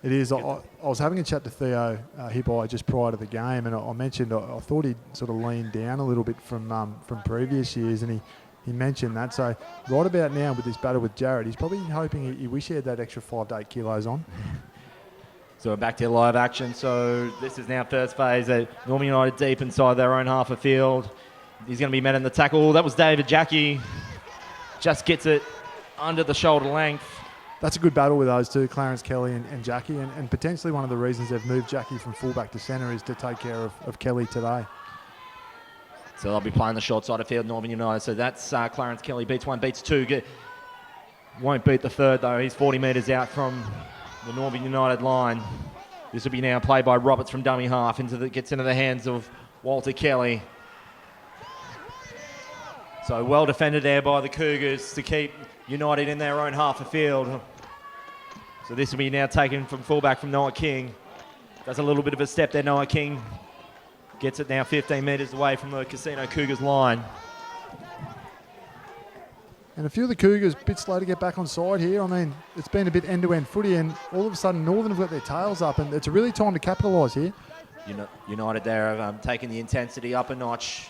It is. I was having a chat to Theo Hippo just prior to the game, and I mentioned I thought he'd sort of leaned down a little bit from previous years, and he mentioned that. So right about now with this battle with Jarrett, he's probably hoping he wish he had that extra 5 to 8 kilos on. So we're back to live action. So this is now first phase. Northern United deep inside their own half of field. He's going to be met in the tackle. That was David Jackie. Just gets it under the shoulder length. That's a good battle with those two, Clarence Kelly and Jackie. And potentially one of the reasons they've moved Jackie from fullback to centre is to take care of Kelly today. So they'll be playing the short side of field, Northern United. So that's Clarence Kelly. Beats 1, beats 2. Won't beat the third, though. He's 40 metres out from the Northern United line. This will be now played by Roberts from dummy half. Gets into the hands of Walter Kelly. So well defended there by the Cougars to keep United in their own half of field. So this will be now taken from fullback from Noah King. Does a little bit of a step there, Noah King. Gets it now 15 metres away from the Casino Cougars line. And a few of the Cougars a bit slow to get back on side here. I mean, it's been a bit end-to-end footy, and all of a sudden Northern have got their tails up, and it's really time to capitalise here. United there have taken the intensity up a notch.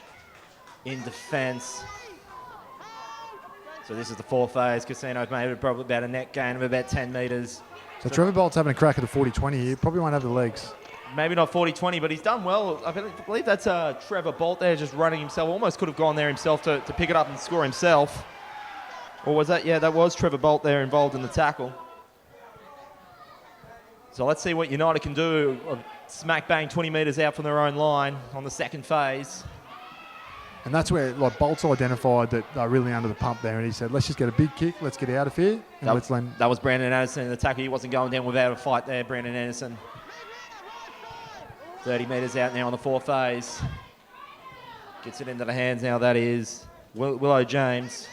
in defence. So this is the fourth phase. Casino's made probably about a net gain of about 10 metres. So Trevor Bolt's having a crack at the 40-20 here. Probably won't have the legs. Maybe not 40-20, but he's done well. I believe that's Trevor Bolt there just running himself. Almost could have gone there himself to pick it up and score himself. Or was that? Yeah, that was Trevor Bolt there involved in the tackle. So let's see what United can do. Smack bang 20 metres out from their own line on the second phase. And that's where Bolt's identified that they're really under the pump there, and he said, let's just get a big kick, let's get out of here, and let's land. That was Brandon Anderson in the tackle. He wasn't going down without a fight there, Brandon Anderson. 30 metres out now on the fourth phase. Gets it into the hands now, that is Willow James.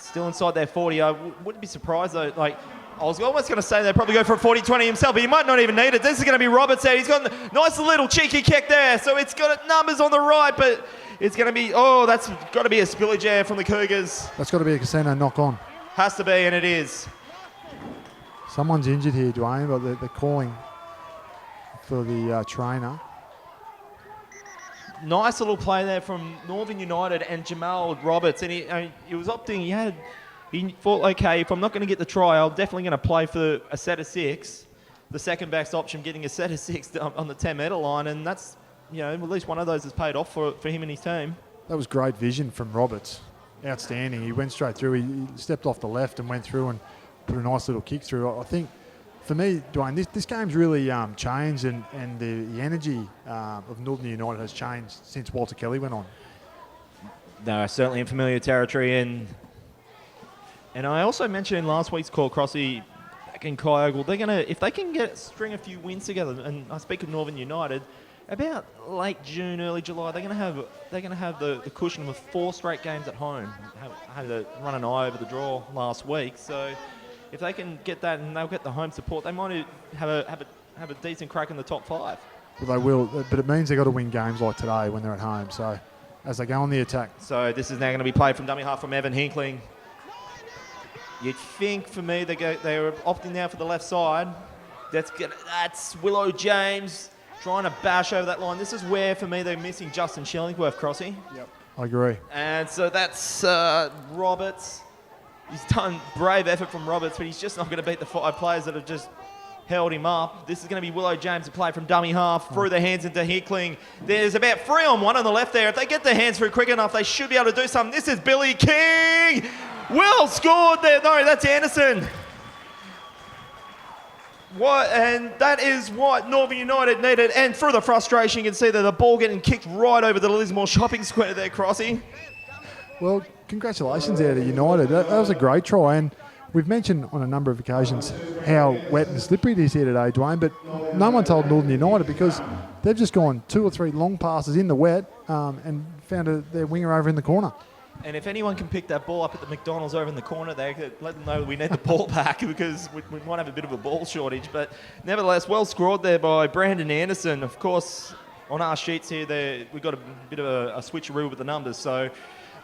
Still inside their 40. I wouldn't be surprised though, I was almost going to say they'd probably go for a 40-20 himself, but he might not even need it. This is going to be Roberts there. He's got a nice little cheeky kick there. So it's got numbers on the right, but it's going to be, that's got to be a spillage there from the Cougars. That's got to be a Casino knock on. Has to be, and it is. Someone's injured here, Dwayne, but they're calling for the trainer. Nice little play there from Northern United and Jamal Roberts. And he was opting, he thought, okay, if I'm not going to get the try, I'm definitely going to play for a set of 6. The second best option, getting a set of 6 on the 10-metre line, and that's, at least one of those has paid off for him and his team. That was great vision from Roberts. Outstanding. He went straight through. He stepped off the left and went through and put a nice little kick through. I think, for me, Dwayne, this game's really changed, and the energy of Northern United has changed since Walter Kelly went on. No, certainly in familiar territory, and I also mentioned in last week's call, Crozier back in Kyogle, they're gonna, if they can string a few wins together, and I speak of Northern United, about late June, early July, they're gonna have the cushion of 4 straight games at home. I had to run an eye over the draw last week, so if they can get that and they'll get the home support, they might have a decent crack in the top 5. Well, they will, but it means they've got to win games like today when they're at home. So as they go on the attack. So this is now going to be played from dummy half from Evan Hinkling. You'd think, for me, they're opting now for the left side. That's Willow James trying to bash over that line. This is where, for me, they're missing Justin Shillingworth, Crossy. Yep, I agree. And so that's Roberts. He's done brave effort from Roberts, but he's just not going to beat the 5 players that have just held him up. This is going to be Willow James to play from dummy half, through the hands into Hickling. There's about 3 on 1 on the left there. If they get their hands through quick enough, they should be able to do something. This is Billy King. Well scored there. No, that's Anderson. And that is what Northern United needed. And through the frustration, you can see that the ball getting kicked right over the Lismore shopping square there, Crossy. Well, congratulations there to United. That was a great try. And we've mentioned on a number of occasions how wet and slippery it is here today, Dwayne, but no one told Northern United because they've just gone 2 or 3 long passes in the wet and found their winger over in the corner. And if anyone can pick that ball up at the McDonald's over in the corner, they could let them know we need the ball back because we might have a bit of a ball shortage. But nevertheless, well scored there by Brandon Anderson. Of course, on our sheets here, we've got a bit of a switcheroo with the numbers. So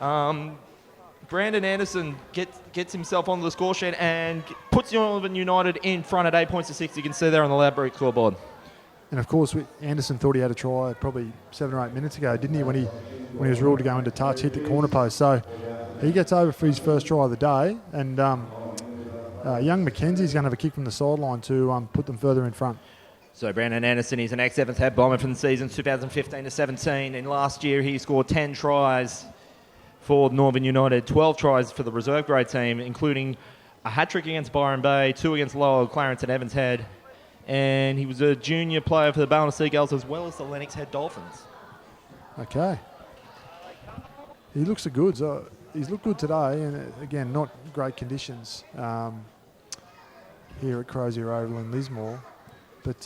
Brandon Anderson gets himself onto the score sheet and puts Northern United in front at 8 points to 6. You can see there on the Ladbrokes scoreboard. And of course, Anderson thought he had a try probably 7 or 8 minutes ago, didn't he? When he was ruled to go into touch, hit the corner post. So he gets over for his first try of the day. And young Mackenzie's going to have a kick from the sideline to put them further in front. So Brandon Anderson, he's an ex-Seventh Head Bomber from the season 2015 to 17. And last year, he scored 10 tries for Northern United, 12 tries for the reserve grade team, including a hat-trick against Byron Bay, 2 against Lowell, Clarence and Evans Head. And he was a junior player for the Ballina Seagulls as well as the Lennox Head Dolphins. Okay. He looks good. So he's looked good today, and again, not great conditions here at Crozier Oval in Lismore. But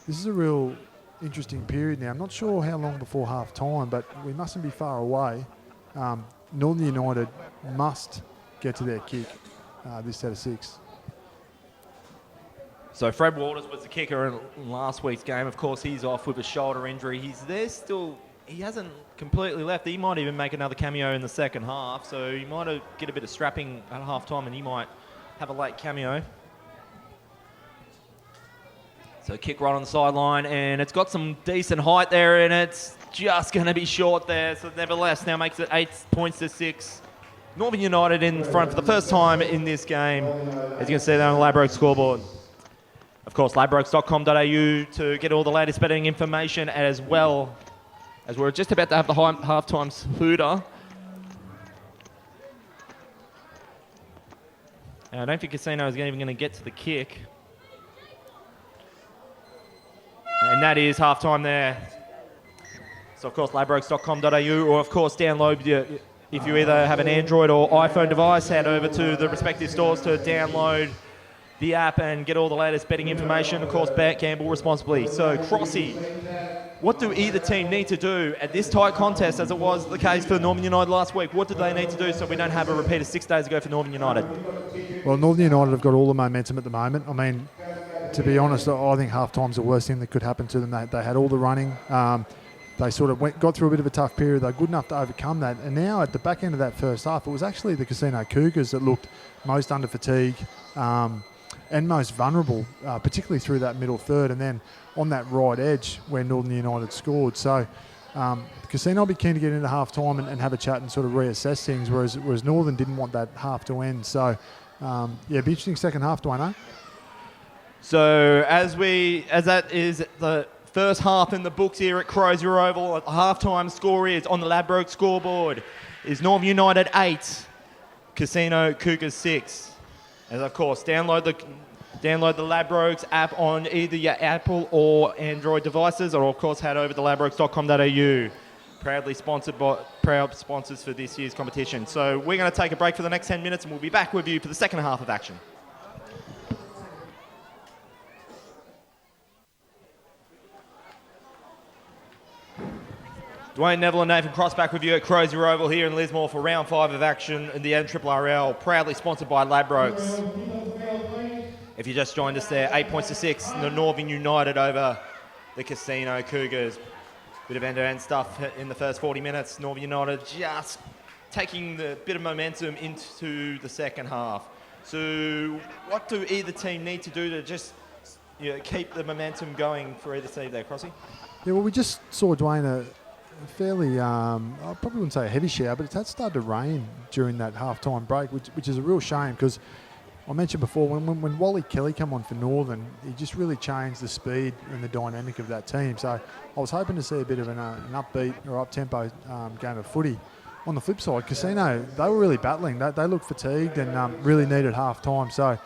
this is a real interesting period now. I'm not sure how long before half time, but we mustn't be far away. Northern United must get to their kick this set of 6. So Fred Waters was the kicker in last week's game. Of course, he's off with a shoulder injury. He's there still. He hasn't completely left. He might even make another cameo in the second half. So he might get a bit of strapping at half time and he might have a late cameo. So kick right on the sideline, and it's got some decent height there, and it's just going to be short there. So nevertheless, now makes it 8 points to 6. Northern United in front for the first time in this game, as you can see there on the Ladbrokes scoreboard. Of course, ladbrokes.com.au to get all the latest betting information, as well as we're just about to have the halftime hooter. I don't think Casino is even going to get to the kick. And that is halftime there. So, of course, ladbrokes.com.au, or, of course, download if you either have an Android or iPhone device, head over to the respective stores to download the app and get all the latest betting information. Of course, bet, gamble responsibly. So, Crozier, what do either team need to do at this tight contest, as it was the case for Northern United last week? What do they need to do so we don't have a repeat of 6 days ago for Northern United? Well, Northern United have got all the momentum at the moment. I mean, to be honest, I think half-time's the worst thing that could happen to them. They had all the running. They sort of got through a bit of a tough period. They're good enough to overcome that. And now at the back end of that first half, it was actually the Casino Cougars that looked most under fatigue and most vulnerable, particularly through that middle third. And then on that right edge where Northern United scored. So Casino will be keen to get into half-time and have a chat and sort of reassess things, whereas Northern didn't want that half to end. So, yeah, it'll be interesting second half, Dwayne. So as that is the first half in the books here at Crozier Oval, the halftime score is on the Ladbrokes scoreboard is Northern United 8, Casino Cougars 6. And of course, download the Ladbrokes app on either your Apple or Android devices, or of course head over to ladbrokes.com.au. Proud sponsors for this year's competition. So we're going to take a break for the next 10 minutes, and we'll be back with you for the second half of action. Dwayne Neville and Nathan Cross back with you at Crozier Oval here in Lismore for round 5 of action in the NRRRL, proudly sponsored by Ladbrokes. If you just joined us there, 8 points to 6, the Northern United over the Casino Cougars. Bit of end-to-end stuff in the first 40 minutes. Northern United just taking the bit of momentum into the second half. So what do either team need to do to just keep the momentum going for either team there, Crossy? Yeah, well, we just saw, Dwayne, a fairly, I probably wouldn't say a heavy shower, but it had started to rain during that half-time break, which is a real shame, because I mentioned before, when Wally Kelly came on for Northern, he just really changed the speed and the dynamic of that team. So I was hoping to see a bit of an upbeat or up-tempo game of footy. On the flip side, Casino, they were really battling. They looked fatigued and really needed half-time. So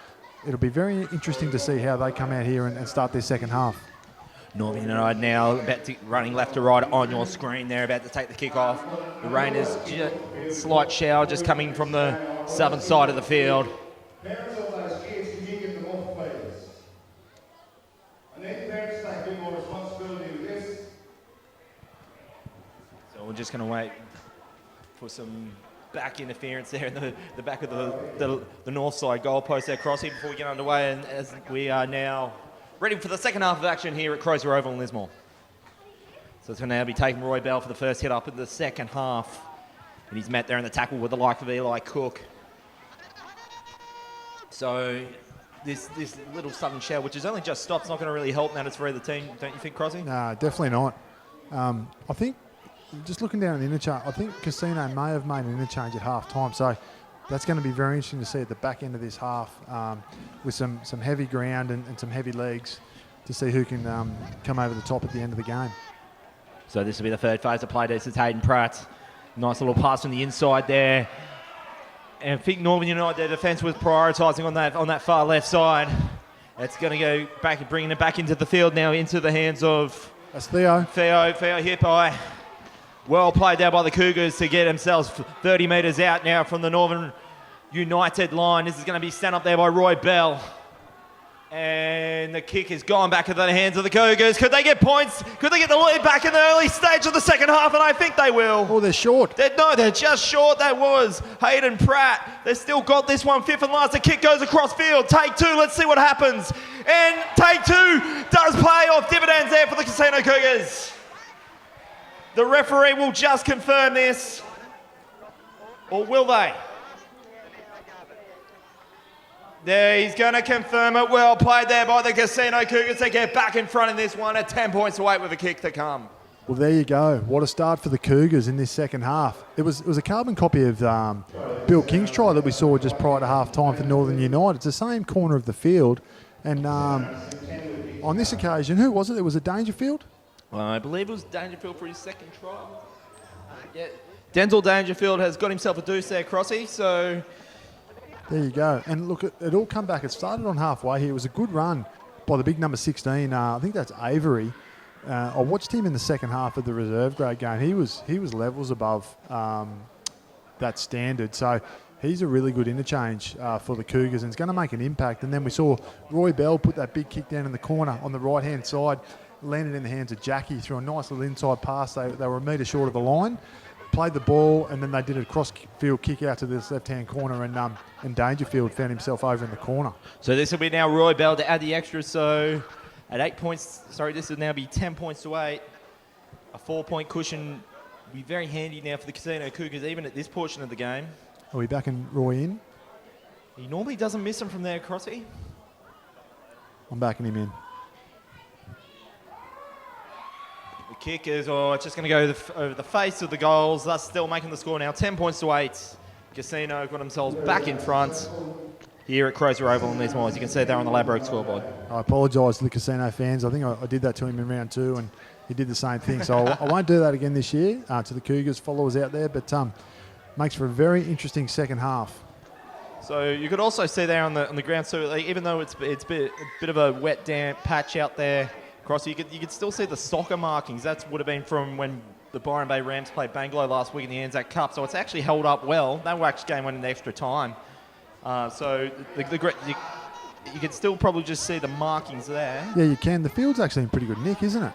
it'll be very interesting to see how they come out here and start their second half. Northern United now running left to right on your screen there, about to take the kick off. The rain is just slight shower just coming from the southern side of the field. Parents of those kids, can you give them off, please? I need parents to take a bit more responsibility with this. So we're just going to wait for some back interference there in the back of the north side goalpost there, Crossy, before we get underway. And as we are now ready for the second half of action here at Crozier Oval in Lismore. So it's going to now be taking Roy Bell for the first hit up in the second half. And he's met there in the tackle with the like of Eli Cook. So this little sudden shower, which has only just stopped, is not going to really help matters for either team, don't you think, Crossy? No, definitely not. I think, just looking down at the interchange, I think Casino may have made an interchange at half-time. So that's going to be very interesting to see at the back end of this half with some heavy ground and some heavy legs to see who can come over the top at the end of the game. So this will be the third phase of play. This is Hayden Pratt. Nice little pass from the inside there. And I think Northern United, their defence was prioritising on that far left side. It's going to go back, bringing it back into the field now, into the hands of... That's Theo. Theo Hippai. Well played there by the Cougars to get themselves 30 metres out now from the Northern United line. This is going to be sent up there by Roy Bell. And the kick is gone back into the hands of the Cougars. Could they get points? Could they get the lead back in the early stage of the second half? And I think they will. Oh, they're short. They're just short. That was Hayden Pratt. They've still got this one, fifth and last. The kick goes across field. Take two. Let's see what happens. And take two does pay off dividends there for the Casino Cougars. The referee will just confirm this. Or will they? There, he's going to confirm it. Well played there by the Casino Cougars. They get back in front in this one at 10 points to 8 with a kick to come. Well, there you go. What a start for the Cougars in this second half. It was a carbon copy of Bill King's try that we saw just prior to half-time for Northern United. It's the same corner of the field. And on this occasion, who was it? It was a Dangerfield? I believe it was Dangerfield for his second try. Yeah. Denzel Dangerfield has got himself a deuce there, Crossy, so... There you go. And look, it all come back. It started on halfway here. It was a good run by the big number 16. I think that's Avery. I watched him in the second half of the reserve grade game. He was levels above that standard. So he's a really good interchange for the Cougars and it's going to make an impact. And then we saw Roy Bell put that big kick down in the corner on the right-hand side, landed in the hands of Jackie through a nice little inside pass. They were a metre short of the line, played the ball, and then they did a cross-field kick out to this left-hand corner and Dangerfield found himself over in the corner. So this will be now Roy Bell to add the extra. So at 8 points, this will now be 10 points to 8. A 4-point cushion will be very handy now for the Casino Cougars, even at this portion of the game. Are we backing Roy in? He normally doesn't miss them from there, Crossy. I'm backing him in. The kick is it's just going to go over the face of the goals. That's still making the score now 10 points to 8. Casino got themselves back in front here at Crozier Oval in Lismore. As you can see there on the Ladbrokes scoreboard. I apologise to the Casino fans. I think I did that to him in round 2 and he did the same thing. So I won't do that again this year to the Cougars followers out there. But makes for a very interesting second half. So you could also see there on the ground, so like, even though it's a bit of a wet, damp patch out there, Cross, you could still see the soccer markings. That would have been from when the Byron Bay Rams played Bangalow last week in the Anzac Cup. So it's actually held up well. That actually game went into extra time. So you could still probably just see the markings there. Yeah, you can. The field's actually in pretty good nick, isn't it?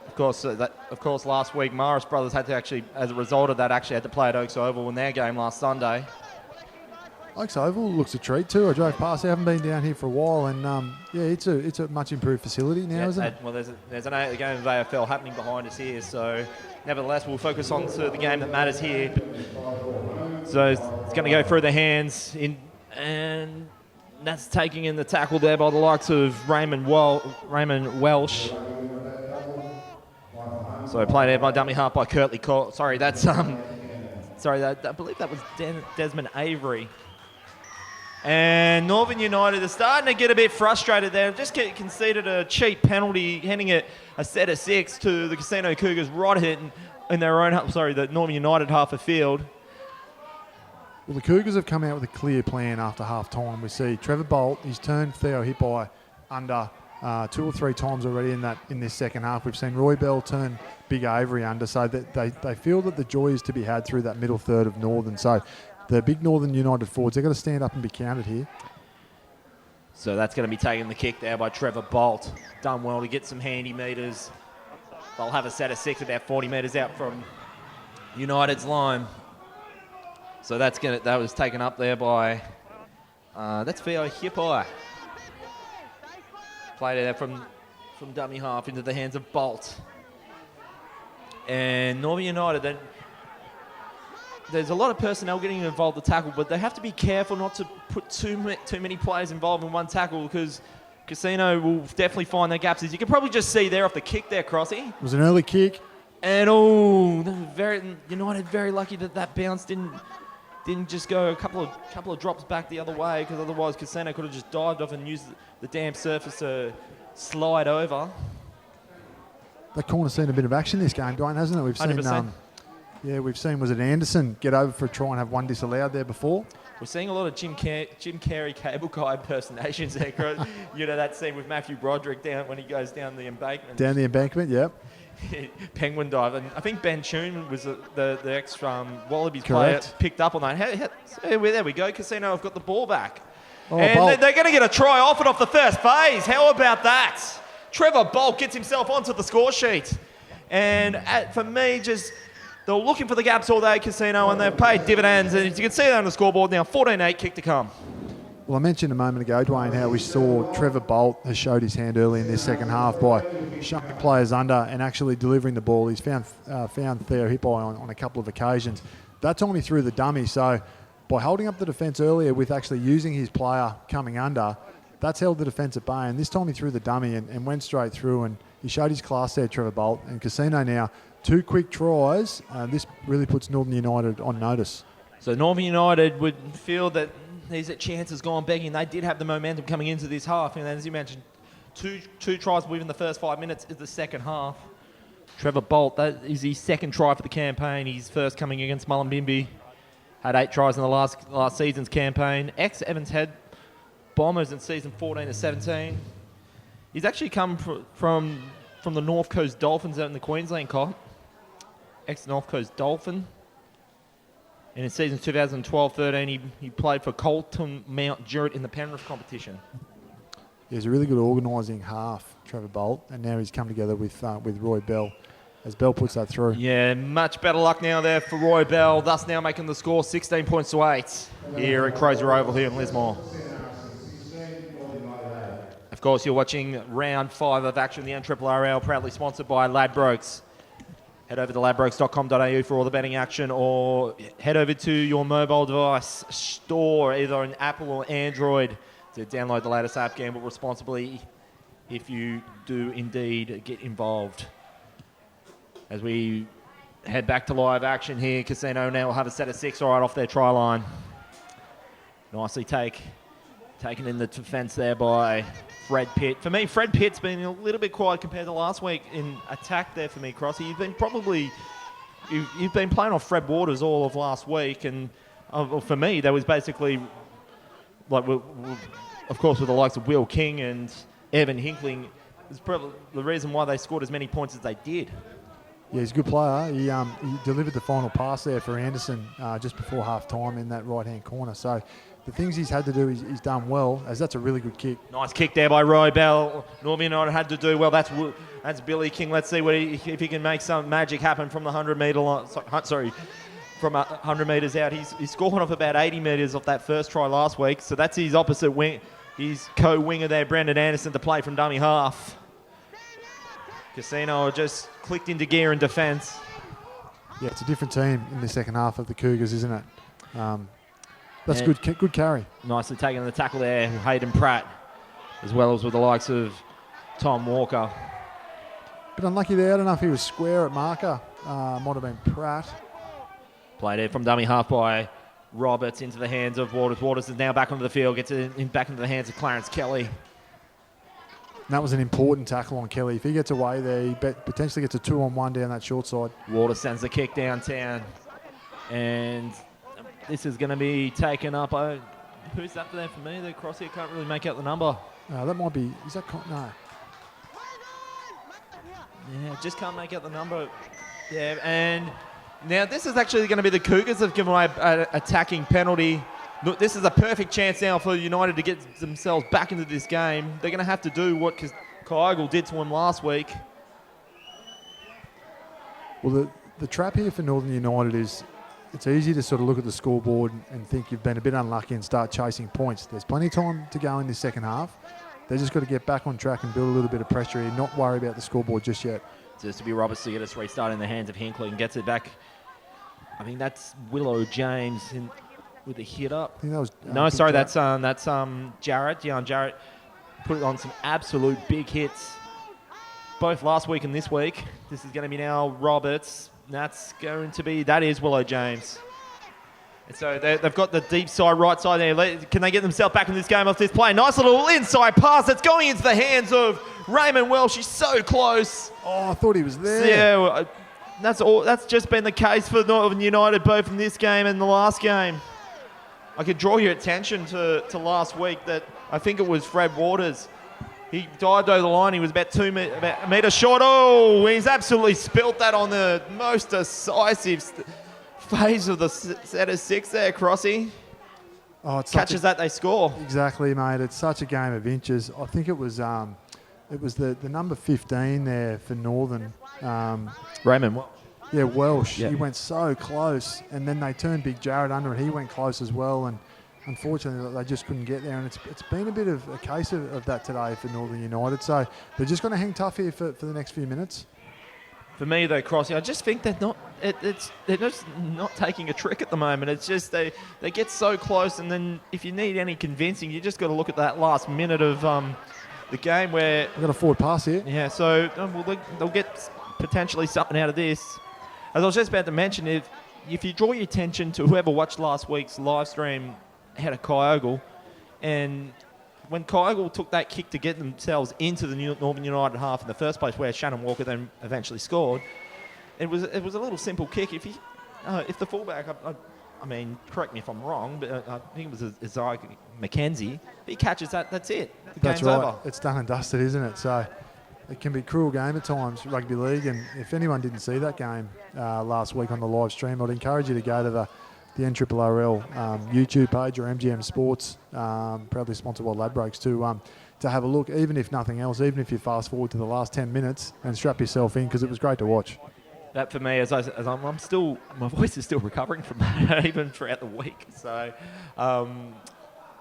Of course, last week Morris Brothers had to actually, as a result of that, actually had to play at Oaks Oval in their game last Sunday. Oaks Oval looks a treat too. I drove past. I haven't been down here for a while, and it's a much improved facility now, isn't it? Well, there's a game of AFL happening behind us here, so nevertheless we'll focus on to the game that matters here. So it's going to go through the hands in, and that's taking in the tackle there by the likes of Raymond Welsh. So played there by dummy half by Curtly Cole. Sorry, that's I believe that was Desmond Avery. And Northern United are starting to get a bit frustrated there. Just conceded a cheap penalty, handing it a set of 6 to the Casino Cougars right in their own, the Northern United half of field. Well, the Cougars have come out with a clear plan after half-time. We see Trevor Bolt, he's turned Theo Hippai under 2 or 3 times already in this second half. We've seen Roy Bell turn Big Avery under, so that they feel that the joy is to be had through that middle third of Northern. So the big Northern United forwards, they've got to stand up and be counted here. So that's going to be taking the kick there by Trevor Bolt. Done well to get some handy metres. They'll have a set of 6 about 40 metres out from United's line. So that was taken up there by that's Theo Hippai. Played there from dummy half into the hands of Bolt. And Northern United, there's a lot of personnel getting involved in the tackle, but they have to be careful not to put too many players involved in one tackle because Casino will definitely find their gaps. As you can probably just see there off the kick there, Crossy. It was an early kick. And United very lucky that bounce didn't just go a couple of drops back the other way, because otherwise Casino could have just dived off and used the damp surface to slide over. That corner's seen a bit of action this game, Dwayne, hasn't it? We've 100%. seen, we've seen, was it Anderson get over for a try and have one disallowed there before? We're seeing a lot of Jim Carrey cable guy impersonations there. That scene with Matthew Broderick when he goes down the embankment. Down the embankment, yep. Penguin dive. And I think Ben Choon was the ex Wallabies player, picked up on that. There we go. Casino have got the ball back. And they're going to get a try off the first phase. How about that? Trevor Bolt gets himself onto the score sheet. And for me, they're looking for the gaps all day, Casino, and they've paid dividends. And as you can see that on the scoreboard now, 14-8 kick to come. Well, I mentioned a moment ago, Dwayne, how we saw Trevor Bolt has showed his hand early in this second half by shoving players under and actually delivering the ball. He's found Theo Hippai on a couple of occasions. That time he threw the dummy, so by holding up the defence earlier with actually using his player coming under, that's held the defence at bay. And this time he threw the dummy and went straight through, and he showed his class there, Trevor Bolt. And Casino now, 2 quick tries. This really puts Northern United on notice. So Northern United would feel that these chances gone begging. They did have the momentum coming into this half, and as you mentioned, two tries within the first 5 minutes of the second half. Trevor Bolt, that is his second try for the campaign. His first coming against Mullumbimby. Had 8 tries in the last season's campaign. Ex-Evans Head Bombers in season 14-17. He's actually come from the North Coast Dolphins out in the Queensland Cup. Ex-North Coast Dolphin. And in season 2012-13, he played for Colton Mount Druitt in the Penrith competition. Yeah, he's a really good organising half, Trevor Bolt, and now he's come together with Roy Bell as Bell puts that through. Yeah, much better luck now there for Roy Bell, thus now making the score 16 points to 8 here at Crozier Oval here in Lismore. Of course, you're watching round 5 of action, the NRRRL, proudly sponsored by Ladbrokes. Head over to ladbrokes.com.au for all the betting action, or head over to your mobile device store, either an Apple or Android, to download the latest app. Gamble responsibly if you do indeed get involved. As we head back to live action here, Casino now will have a set of 6 right off their try line. Nicely taken in the defence there by Fred Pitt. For me, Fred Pitt's been a little bit quiet compared to last week in attack there for me, Crossy. You've been playing off Fred Waters all of last week, and for me, that was basically, like, of course, with the likes of Will King and Evan Hinkling, is probably the reason why they scored as many points as they did. Yeah, he's a good player. He delivered the final pass there for Anderson just before half-time in that right-hand corner. So the things he's had to do, he's done well, as that's a really good kick. Nice kick there by Roy Bell. Northern United had to do well. That's Billy King. Let's see if he can make some magic happen from the 100-metre line. From 100 metres out. He's scored off about 80 metres off that first try last week. So that's his opposite wing, his co-winger there, Brendan Anderson, to play from dummy half. Casino just clicked into gear in defence. Yeah, it's a different team in the second half of the Cougars, isn't it? That's good carry. Nicely taken the tackle there, Hayden Pratt, as well as with the likes of Tom Walker. But unlucky there. I don't know if he was square at marker. Might have been Pratt. Played it from dummy half by Roberts into the hands of Waters. Waters is now back onto the field, gets it back into the hands of Clarence Kelly. And that was an important tackle on Kelly. If he gets away there, he potentially gets a 2-on-1 down that short side. Waters sends the kick downtown. And this is going to be taken up. Who's that there for me? The Crozier can't really make out the number. That might be... Is that... No. Yeah, just can't make out the number. Yeah, and now this is actually going to be the Cougars have given away an attacking penalty. Look, this is a perfect chance now for United to get themselves back into this game. They're going to have to do what Kyle did to them last week. Well, the trap here for Northern United is it's easy to sort of look at the scoreboard and think you've been a bit unlucky and start chasing points. There's plenty of time to go in this second half. They just got to get back on track and build a little bit of pressure here, not worry about the scoreboard just yet. Just to be Roberts to get us restarted in the hands of Hinckley and gets it back. I think that's Willow James with the hit up. I think that was... no, sorry, that's Jarrett. Yeah, Jarrett put it on some absolute big hits, both last week and this week. This is going to be now Roberts. That is Willow James. And so they've got the deep side, right side there. Can they get themselves back in this game off this play? Nice little inside pass that's going into the hands of Raymond Welsh. He's so close. Oh, I thought he was there. So, yeah, that's just been the case for Northern United, both in this game and the last game. I could draw your attention to last week that I think it was Fred Waters. He dived over the line. He was about a metre short. Oh, he's absolutely spilt that on the most decisive phase of the set of 6 there, Crossy. Oh, it's catches that, they score. Exactly, mate. It's such a game of inches. I think it was the number 15 there for Northern. Raymond Welsh. Yeah, Welsh. Yeah. He went so close, and then they turned Big Jarrett under, and he went close as well. And unfortunately, they just couldn't get there. And it's been a bit of a case of that today for Northern United. So they're just going to hang tough here for the next few minutes. For me, though, Crossy, I just think they're not they're just not taking a trick at the moment. It's just they get so close, and then if you need any convincing, you just got to look at that last minute of the game where We've got a forward pass here. yeah. So they'll get potentially something out of this. As I was just about to mention, if you draw your attention to whoever watched last week's live stream out of Kyogle, and when Kyogle took that kick to get themselves into the Northern United half in the first place, where Shannon Walker then eventually scored, it was a little simple kick. If the fullback, I mean, correct me if I'm wrong, but I think it was Isaiah McKenzie. If he catches that, that's it. The That's game's right. over. It's done and dusted, isn't it? So it can be a cruel game at times, rugby league. And if anyone didn't see that game last week on the live stream, I'd encourage you to go to the NRRRL YouTube page or MGM Sports, proudly sponsored by Ladbrokes, to have a look, even if nothing else, even if you fast forward to the last 10 minutes and strap yourself in, because it was great to watch. That for me, as I'm still, my voice is still recovering from that, even throughout the week. So,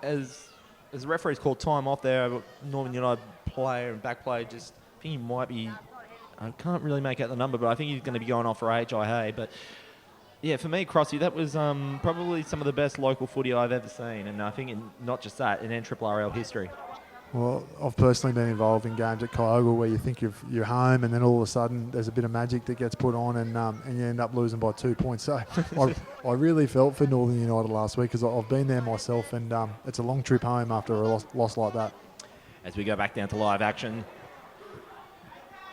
as the referee's called time off there, Northern United player and back player, just I think he might be, I can't really make out the number, but I think he's going to be going off for HIA. But yeah, for me, Crozier, that was probably some of the best local footy I've ever seen, and I think not just that, in NRRRL history. Well, I've personally been involved in games at Kyogle where you think you're home, and then all of a sudden there's a bit of magic that gets put on, and you end up losing by 2 points. So I really felt for Northern United last week, because I've been there myself, and it's a long trip home after a loss like that. As we go back down to live action,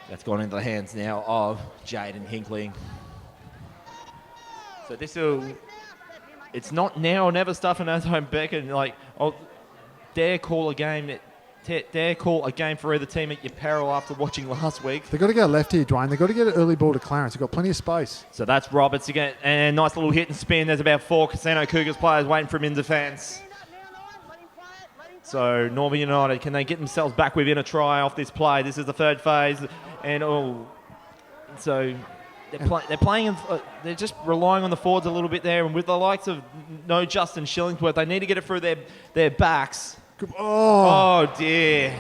that's gone into the hands now of Jaden Hinckley. So it's not now or never stuff in home Beckett. Like, I'll dare call a game for either team at your peril after watching last week. They've got to go left here, Dwayne. They've got to get an early ball to Clarence. They've got plenty of space. So that's Roberts again, and nice little hit and spin. There's about 4 Casino Cougars players waiting for him in defence. So Northern United, can they get themselves back within a try off this play? This is the third phase, and so they're playing. They're just relying on the forwards a little bit there, and with the likes of no Justin Shillingsworth, they need to get it through their backs. Oh dear,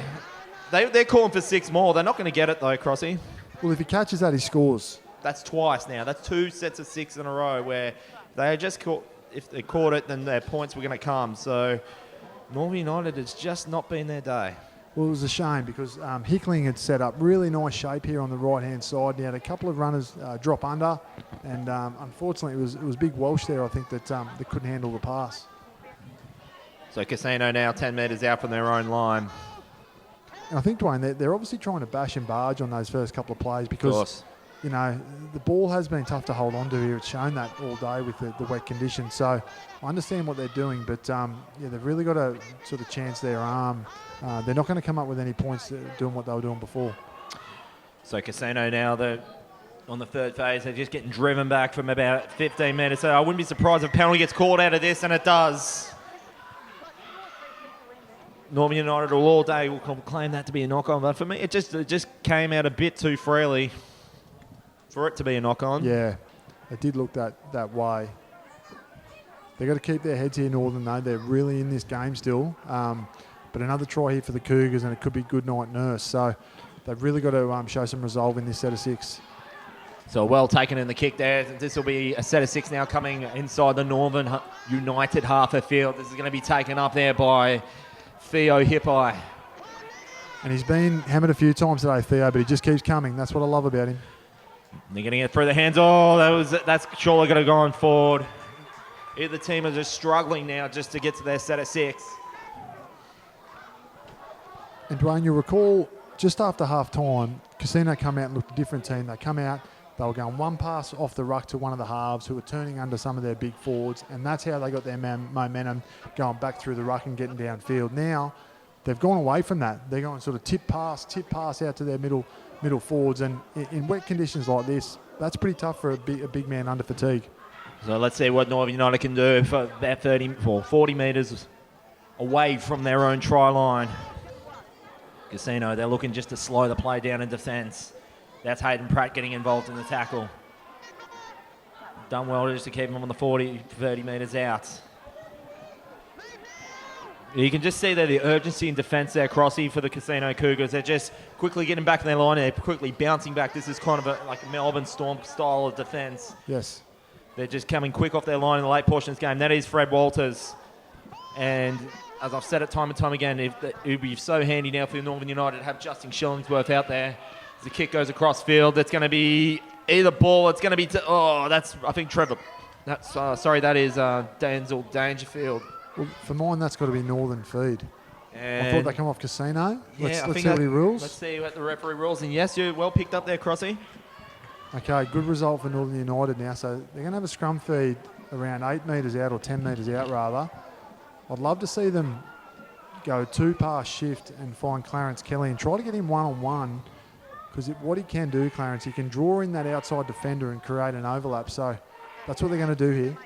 they're calling for 6 more. They're not going to get it though, Crossy. Well, if he catches that, he scores. That's twice now. That's 2 sets of 6 in a row where they just caught. If they caught it, then their points were going to come. So Northern United has just not been their day. Well, it was a shame, because Hickling had set up really nice shape here on the right-hand side. He had a couple of runners drop under, and unfortunately it was Big Walsh there, I think, that couldn't handle the pass. So Casino now 10 metres out from their own line. And I think, Dwayne, they're obviously trying to bash and barge on those first couple of plays, because you know, the ball has been tough to hold on to here. It's shown that all day with the wet conditions. So I understand what they're doing, but yeah, they've really got to sort of chance their arm. They're not going to come up with any points doing what they were doing before. So Casino now, on the third phase, they're just getting driven back from about 15 metres. So I wouldn't be surprised if a penalty gets called out of this, and it does. Northern United all day will claim that to be a knock-on, but for me, it just came out a bit too freely for it to be a knock-on. Yeah, it did look that way. They've got to keep their heads here, Northern, though. They're really in this game still. But another try here for the Cougars, and it could be good night nurse. So they've really got to show some resolve in this set of 6. So well taken in the kick there. This will be a set of 6 now coming inside the Northern United half of field. This is going to be taken up there by Theo Hippai. And he's been hammered a few times today, Theo, but he just keeps coming. That's what I love about him. They're getting it through the hands. Oh, that's surely going to go on forward. Either team are just struggling now just to get to their set of 6. And Dwayne, you'll recall just after half-time, Casino come out and looked a different team. They come out, they were going one pass off the ruck to one of the halves who were turning under some of their big forwards, and that's how they got their momentum going back through the ruck and getting downfield. Now, they've gone away from that. They're going sort of tip pass out to their middle forwards, and in wet conditions like this, that's pretty tough for a big man under fatigue. So let's see what Northern United can do for about 40 metres away from their own try line. Casino, they're looking just to slow the play down in defence. That's Hayden Pratt getting involved in the tackle. Done well just to keep him on the 30 metres out. You can just see there the urgency in defence there, Crossy, for the Casino Cougars. They're just quickly getting back in their line. They're quickly bouncing back. This is kind of like a Melbourne Storm style of defence. Yes. They're just coming quick off their line in the late portion of this game. That is Fred Walters. And as I've said it time and time again, it would be so handy now for Northern United to have Justin Shillingsworth out there. As the kick goes across field, that's going to be either ball. It's going to be... that's, I think, Trevor. That is Denzel Dangerfield. Well, for mine, that's got to be Northern feed. And I thought they come off Casino. Let's I think see what he rules. Let's see what the referee rules. And yes, you're well picked up there, Crossy. Okay, good result for Northern United now. So they're going to have a scrum feed around 8 metres out, or 10 metres out rather. I'd love to see them go 2-pass shift and find Clarence Kelly and try to get him one-on-one, because what he can do, Clarence, he can draw in that outside defender and create an overlap. So that's what they're going to do here.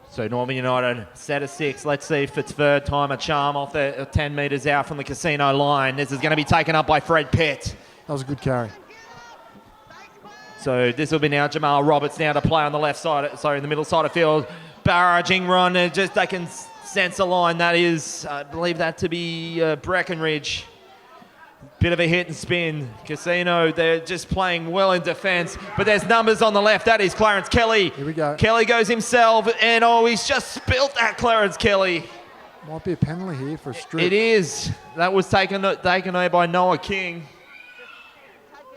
So Northern United set of 6. Let's see if it's third time a charm off the 10 metres out from the Casino line. This is going to be taken up by Fred Pitt. That was a good carry. So this will be now Jamal Roberts now to play on the left side, in the middle side of field. Barraging run, they can sense a line. That is, I believe that to be Breckenridge. Bit of a hit and spin. Casino, they're just playing well in defence, but there's numbers on the left. That is Clarence Kelly. Here we go. Kelly goes himself, and he's just spilt that Clarence Kelly. Might be a penalty here for a strip. It is. That was taken away by Noah King.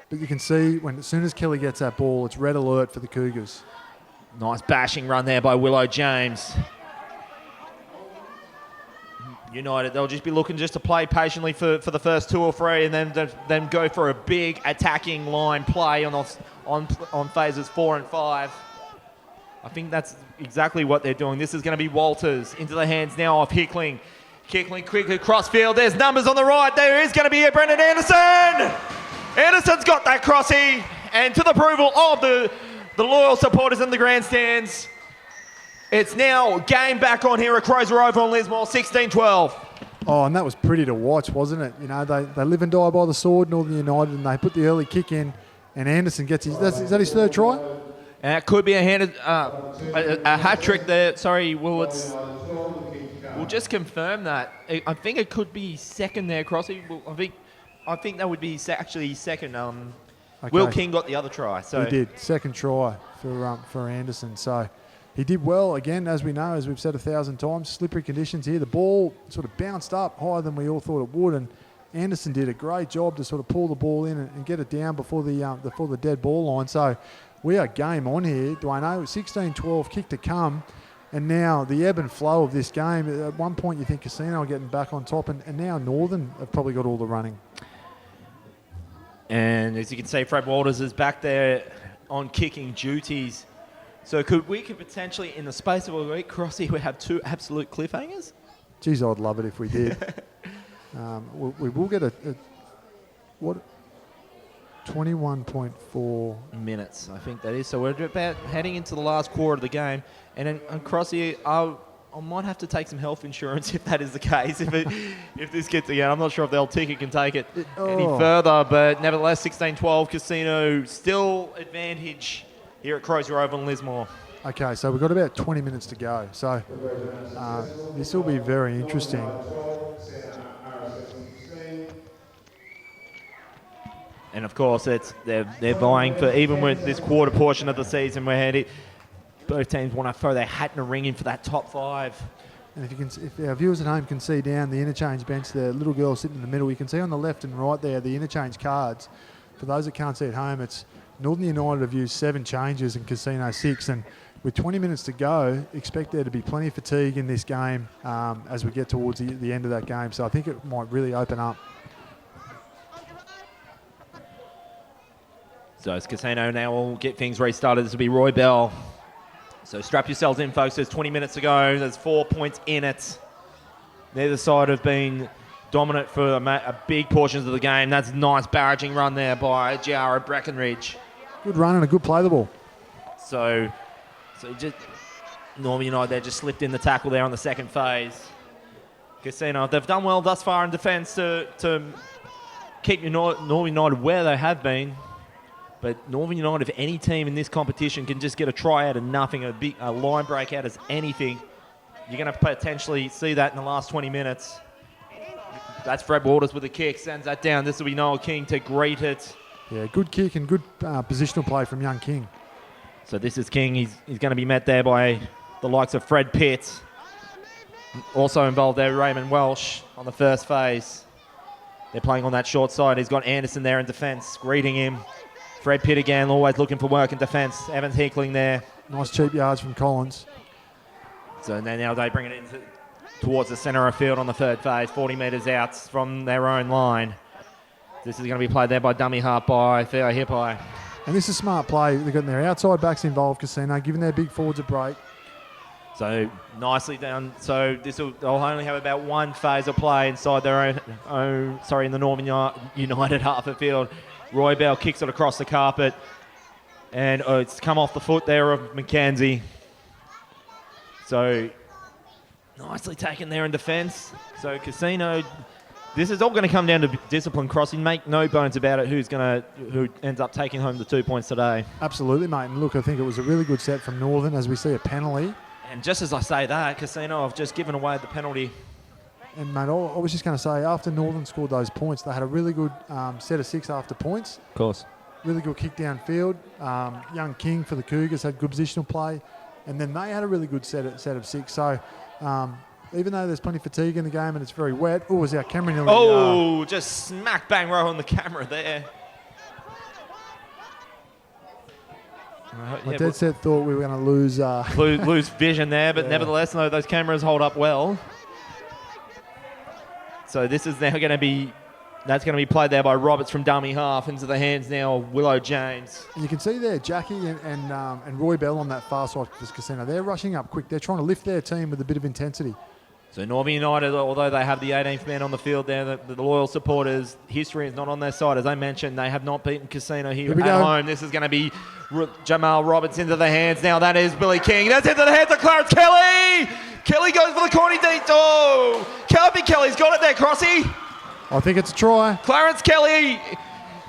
But you can see as soon as Kelly gets that ball, it's red alert for the Cougars. Nice bashing run there by Willow James. United, they'll just be looking just to play patiently for the first 2 or 3, and then go for a big attacking line play on phases 4 and 5. I think that's exactly what they're doing. This is going to be Walters into the hands now of Hickling. Hickling quickly across field. There's numbers on the right. There is going to be a Brendan Anderson. Anderson's got that crossing, and to the approval of the loyal supporters in the grandstands. It's now game back on here at Crozier over on Lismore, 16-12. Oh, and that was pretty to watch, wasn't it? You know, they live and die by the sword, Northern United, and they put the early kick in, and Anderson gets is that his third try? And it could be a hat trick there. Sorry, we'll just confirm that. I think it could be second there, Crossy. I think that would be actually second. Okay. Will King got the other try. So he did, second try for Anderson. So he did well, again, as we know, as we've said 1,000 times, slippery conditions here. The ball sort of bounced up higher than we all thought it would, and Anderson did a great job to sort of pull the ball in and get it down before the dead ball line. So we are game on here, Dwayne. 16-12, kick to come, and now the ebb and flow of this game. At one point you think Casino are getting back on top, and now Northern have probably got all the running. And as you can see, Fred Walters is back there on kicking duties. So we could potentially, in the space of a week, Crossy, we have 2 absolute cliffhangers? Geez, I'd love it if we did. We will get a 21.4 minutes, I think that is. So we're about heading into the last quarter of the game. And Crossy, I might have to take some health insurance if that is the case. If this gets again, I'm not sure if the old ticket can take it any further. But nevertheless, 16-12, Casino still advantage here at Crozier Oval in Lismore. Okay, so we've got about 20 minutes to go. So this will be very interesting. And of course, they're vying for, even with this quarter portion of the season, we're heading. Both teams want to throw their hat in the ring in for that top 5. And if our viewers at home can see down the interchange bench, the little girl sitting in the middle, you can see on the left and right there the interchange cards. For those that can't see at home, it's Northern United have used 7 changes and Casino 6. And with 20 minutes to go, expect there to be plenty of fatigue in this game as we get towards the end of that game. So I think it might really open up. So as Casino now will get things restarted, this will be Roy Bell. So strap yourselves in, folks. There's 20 minutes to go. There's 4 points in it. Neither side have been dominant for a big portions of the game. That's a nice barraging run there by Giara Breckenridge. Good run and a good play the ball. So just Northern United there just slipped in the tackle there on the second phase. Casino, they've done well thus far in defence to keep Northern United where they have been. But Northern United, if any team in this competition can just get a try out of nothing, a line break out as anything, you're going to potentially see that in the last 20 minutes. That's Fred Waters with a kick, sends that down. This will be Noah King to greet it. Yeah, good kick and good positional play from young King. So this is King. He's going to be met there by the likes of Fred Pitt. Also involved there, Raymond Welsh on the first phase. They're playing on that short side. He's got Anderson there in defence, greeting him. Fred Pitt again, always looking for work in defence. Evans Hickling there. Nice cheap yards from Collins. So now they bring it towards the centre of field on the third phase, 40 metres out from their own line. This is going to be played there by dummy half by Theo Hippai. And this is smart play. They've got their outside backs involved, Casino, giving their big forwards a break. So nicely done. So they'll only have about one phase of play inside their in the Northern United half of field. Roy Bell kicks it across the carpet, and it's come off the foot there of McKenzie. So nicely taken there in defence. So Casino, this is all going to come down to discipline, Crossing. Make no bones about it who ends up taking home the 2 points today. Absolutely, mate. And look, I think it was a really good set from Northern as we see a penalty. And just as I say that, Casino have just given away the penalty. And, mate, I was just going to say, after Northern scored those points, they had a really good set of 6 after points. Of course. Really good kick downfield. Young King for the Cougars had good positional play. And then they had a really good set of 6. So even though there's plenty of fatigue in the game and it's very wet, was our camera nearly... just smack bang right on the camera there. My dead set thought we were going to lose... lose vision there, but nevertheless, no, those cameras hold up well. So this is now going to be... That's going to be played there by Roberts from dummy half into the hands now of Willow James. And you can see there Jackie and Roy Bell on that far side of this Casino. They're rushing up quick. They're trying to lift their team with a bit of intensity. So Northern United, although they have the 18th man on the field there, the loyal supporters, history is not on their side. As I mentioned, they have not beaten Casino here at home. This is going to be Jamal Roberts into the hands. Now that is Billy King. That's into the hands of Clarence Kelly. Kelly goes for the corny deep. Kelly's got it there, Crossy. I think it's a try. Clarence Kelly,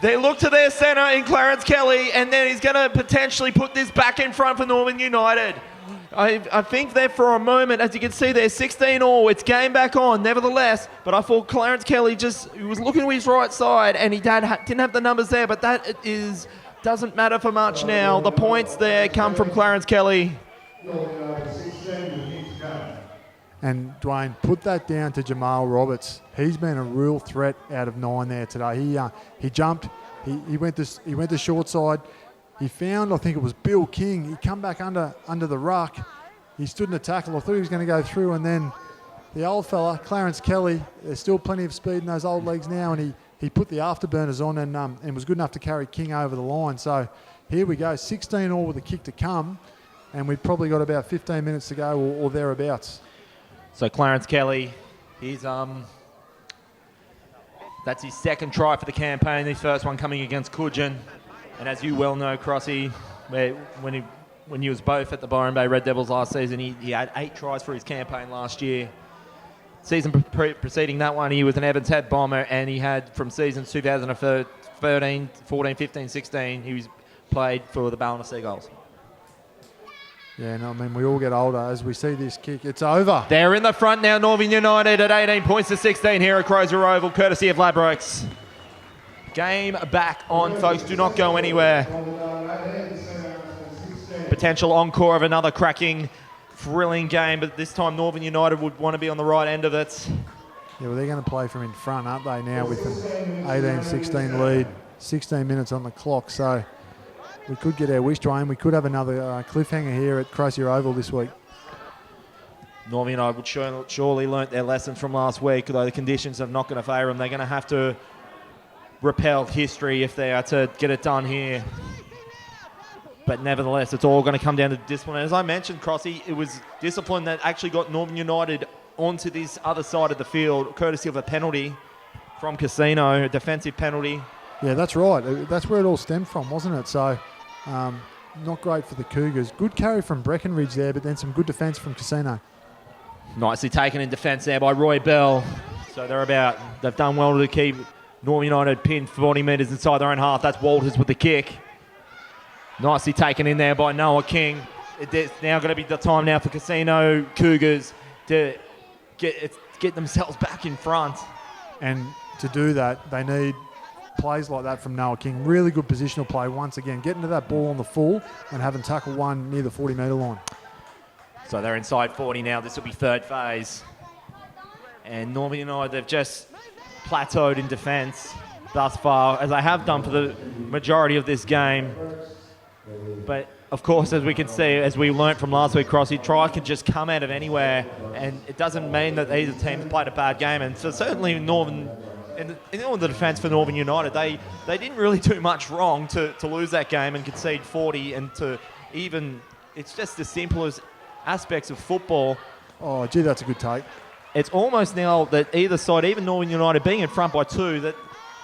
they look to their centre in Clarence Kelly, and then he's going to potentially put this back in front for Northern United. I think there for a moment, as you can see there, 16-all, it's game back on, nevertheless, but I thought Clarence Kelly he was looking to his right side, and he didn't have the numbers there, but that doesn't matter for much now. The points there come from Clarence Kelly. And Dwayne, put that down to Jamal Roberts. He's been a real threat out of 9 there today. He jumped, he went to short side. He found, I think it was Bill King. He come back under the ruck. He stood in a tackle. I thought he was going to go through, and then the old fella, Clarence Kelly, there's still plenty of speed in those old legs now, and he put the afterburners on and was good enough to carry King over the line. So here we go, 16-all with a kick to come, and we've probably got about 15 minutes to go or thereabouts. So Clarence Kelly, that's his second try for the campaign. His first one coming against Cougars. And as you well know, Crossy, when he was both at the Byron Bay Red Devils last season, he had 8 tries for his campaign last year. Season preceding that one, he was an Evans Head bomber, and he had from seasons 2013, 14, 15, 16, he was played for the Ballina Seagulls. Yeah, no, I mean, we all get older as we see this kick. It's over. They're in the front now, Northern United at 18 points to 16 here at Crozier Oval, courtesy of Ladbrokes. Game back on, folks. Do not go anywhere. Potential encore of another cracking, thrilling game, but this time Northern United would want to be on the right end of it. Yeah, well, they're going to play from in front, aren't they, now with an 18-16 lead, 16 minutes on the clock. So we could get our wish, Dwayne. We could have another cliffhanger here at Crozier Oval this week. Northern United would surely learnt their lessons from last week, though the conditions are not going to favour them. They're going to have to repel history if they are to get it done here. But nevertheless, it's all going to come down to discipline. As I mentioned, Crossy, it was discipline that actually got Northern United onto this other side of the field, courtesy of a penalty from Casino, a defensive penalty. Yeah, that's right. That's where it all stemmed from, wasn't it? So, not great for the Cougars. Good carry from Breckenridge there, but then some good defence from Casino. Nicely taken in defence there by Roy Bell. So they've done well to keep Northern United pinned 40 metres inside their own half. That's Walters with the kick. Nicely taken in there by Noah King. It's now going to be the time now for Casino Cougars to get themselves back in front. And to do that, they need plays like that from Noah King. Really good positional play once again. Getting to that ball on the full and having tackle one near the 40-metre line. So they're inside 40 now. This will be third phase. And Northern United, they've just plateaued in defence thus far, as they have done for the majority of this game. But, of course, as we can see, as we learnt from last week, Crozier, try can just come out of anywhere, and it doesn't mean that either team played a bad game. And so certainly in all the defence for Northern United, they didn't really do much wrong to lose that game and concede 40, and to even, it's just as simple as aspects of football. Oh, gee, that's a good take. It's almost now that either side, even Northern United being in front by 2, that